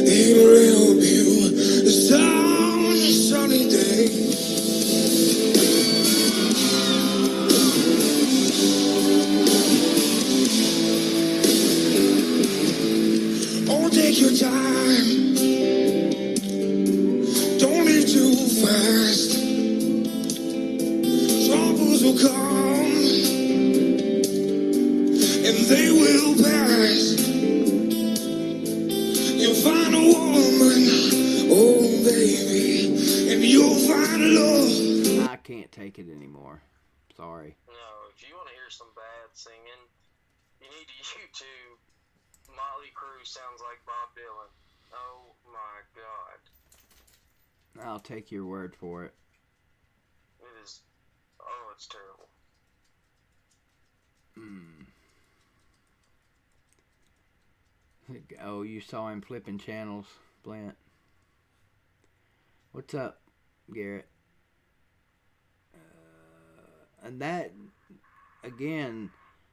it'll help you some sunny day. Oh, take your time. Don't be too fast. Troubles will come and they will pass. You'll find a woman, oh baby, and you'll find love. I can't take it anymore. Sorry. No, if you want to hear some bad singing, you need to YouTube Motley Crue sounds like Bob Dylan. Oh my God. I'll take your word for it. It is, oh, it's terrible. Oh, you saw him flipping channels, Blint. What's up, Garrett? And that, again,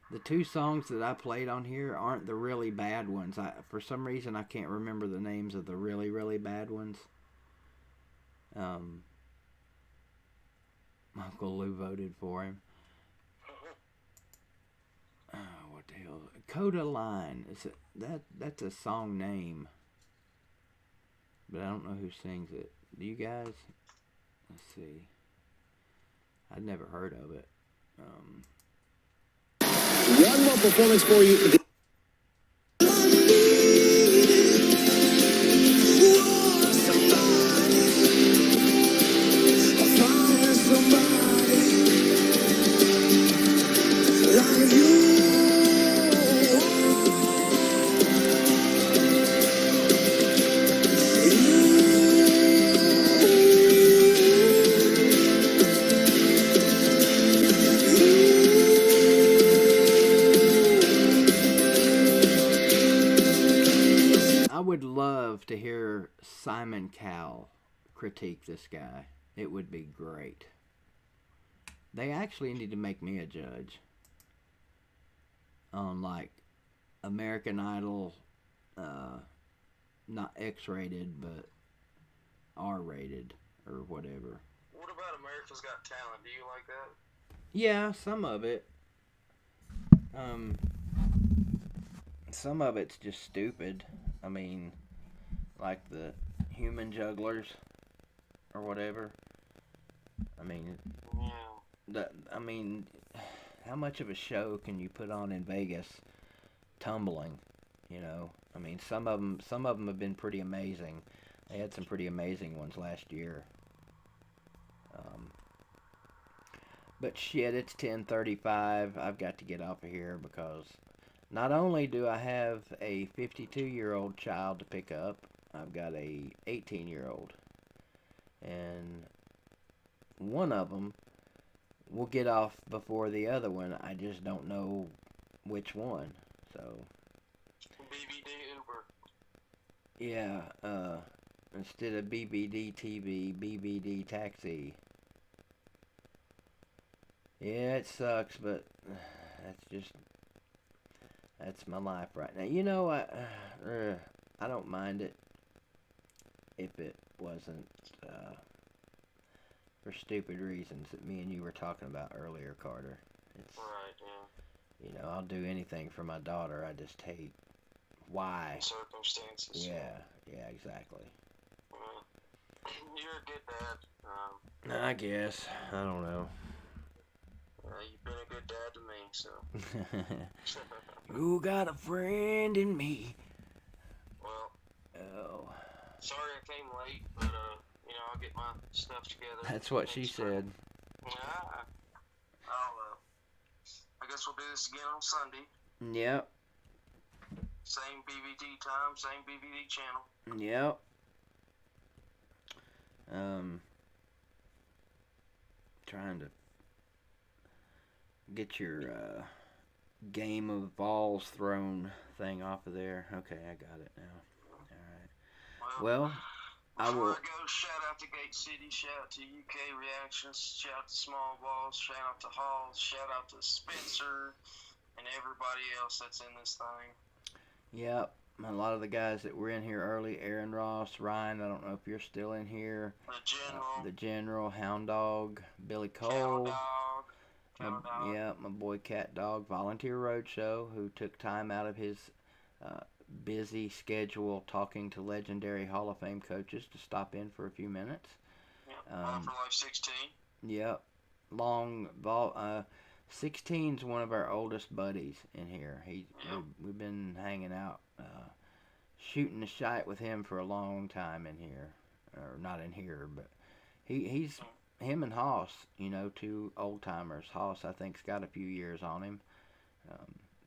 the 2 songs that I played on here aren't the really bad ones. For some reason, I can't remember the names of the really, really bad ones. Uncle Lou voted for him. What the hell? Coda Line. That's a song name. But I don't know who sings it. Do you guys? Let's see. I'd never heard of it. One more performance for you. I would love to hear Simon Cowell critique this guy. It would be great. They actually need to make me a judge on, like, American Idol, not X-rated, but R-rated or whatever. What about America's Got Talent? Do you like that? Yeah, some of it. Some of it's just stupid. I mean, like the human jugglers or whatever. I mean, how much of a show can you put on in Vegas tumbling? You know, I mean, some of them have been pretty amazing. They had some pretty amazing ones last year. But shit, it's 10:35. I've got to get off of here because not only do I have a 52-year-old child to pick up, I've got a 18-year-old. And one of them will get off before the other one. I just don't know which one. So BBD Uber. yeah, instead of BBD TV, BBD Taxi. Yeah, it sucks, but that's my life right now. You know, I don't mind it if it wasn't for stupid reasons that me and you were talking about earlier, Carter. It's, right, yeah. You know, I'll do anything for my daughter. I just hate why. Circumstances. Yeah, exactly. You're a good dad. I guess. I don't know. You've been a good dad to me, so. You got a friend in me. Well. Oh. Sorry I came late, but, I'll get my stuff together. That's what she said. I guess we'll do this again on Sunday. Yep. Same BVD time, same BVD channel. Yep. Trying to get your game of Vawl's Throne thing off of there. Okay, I got it now. Alright. Well, I will. Before I go, shout out to Gate City, shout out to UK Reactions, shout out to Small Balls, shout out to Hall, shout out to Spencer, and everybody else that's in this thing. Yep. A lot of the guys that were in here early, Aaron Ross, Ryan, I don't know if you're still in here. The General, Hound Dog, Billy Cole. My boy Cat Dog, Volunteer Roadshow, who took time out of his busy schedule talking to legendary Hall of Fame coaches to stop in for a few minutes. For Life 16. Yep. 16's one of our oldest buddies in here. We've been hanging out, shooting the shite with him for a long time in here. Or not in here, but he's him and Hoss, two old timers. Hoss, I think, has got a few years on him.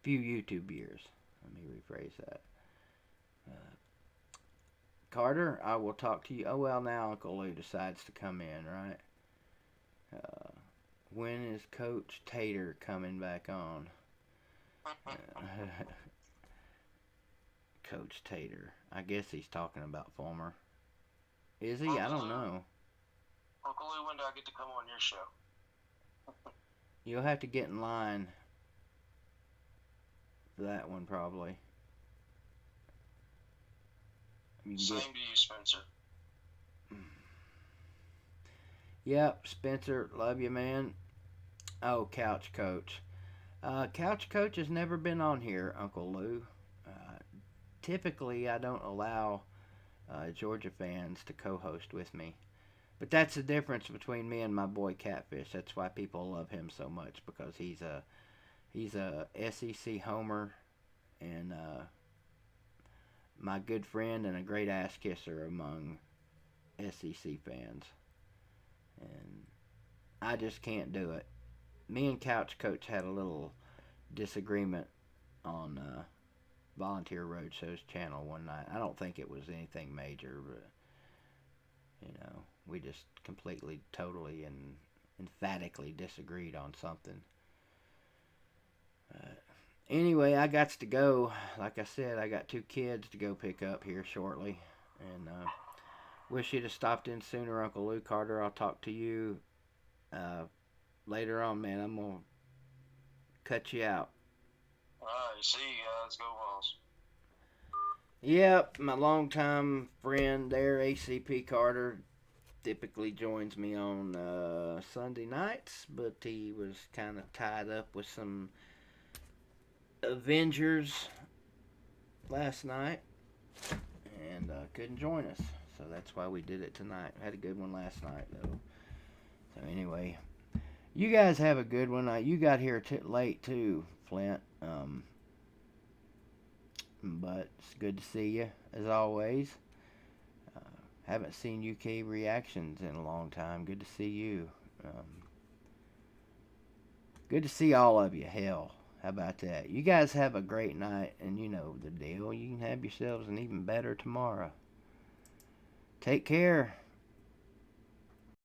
Few YouTube years. Let me rephrase that. Carter, I will talk to you. Oh, well, now Uncle Lou decides to come in, right? When is Coach Tater coming back on? Coach Tater. I guess he's talking about Fulmer. Is he? I don't know. Uncle Lou, when do I get to come on your show? You'll have to get in line for that one, probably. Same to you, Spencer. Yep, Spencer, love you, man. Oh, Couch Coach. Couch Coach has never been on here, Uncle Lou. Typically, I don't allow Georgia fans to co-host with me. But that's the difference between me and my boy Catfish. That's why people love him so much, because he's a SEC homer and my good friend and a great ass kisser among SEC fans. And I just can't do it. Me and Couch Coach had a little disagreement on Volunteer Roadshow's channel one night. I don't think it was anything major, but we just completely, totally, and emphatically disagreed on something. Anyway, I got to go. Like I said, I got 2 kids to go pick up here shortly, and wish you'd have stopped in sooner, Uncle Lou Carter. I'll talk to you later on, man. I'm gonna cut you out. All right, see you guys. Go Vols. Yep, my longtime friend there, ACP Carter, typically joins me on Sunday nights, but he was kind of tied up with some Avengers last night and couldn't join us. So that's why we did it tonight. Had a good one last night, though. So anyway, you guys have a good one. You got here late, too, Flint. But it's good to see you, as always. Haven't seen UK reactions in a long time. Good to see you. Good to see all of you. Hell, how about that? You guys have a great night, and you know the deal. You can have yourselves an even better tomorrow. Take care.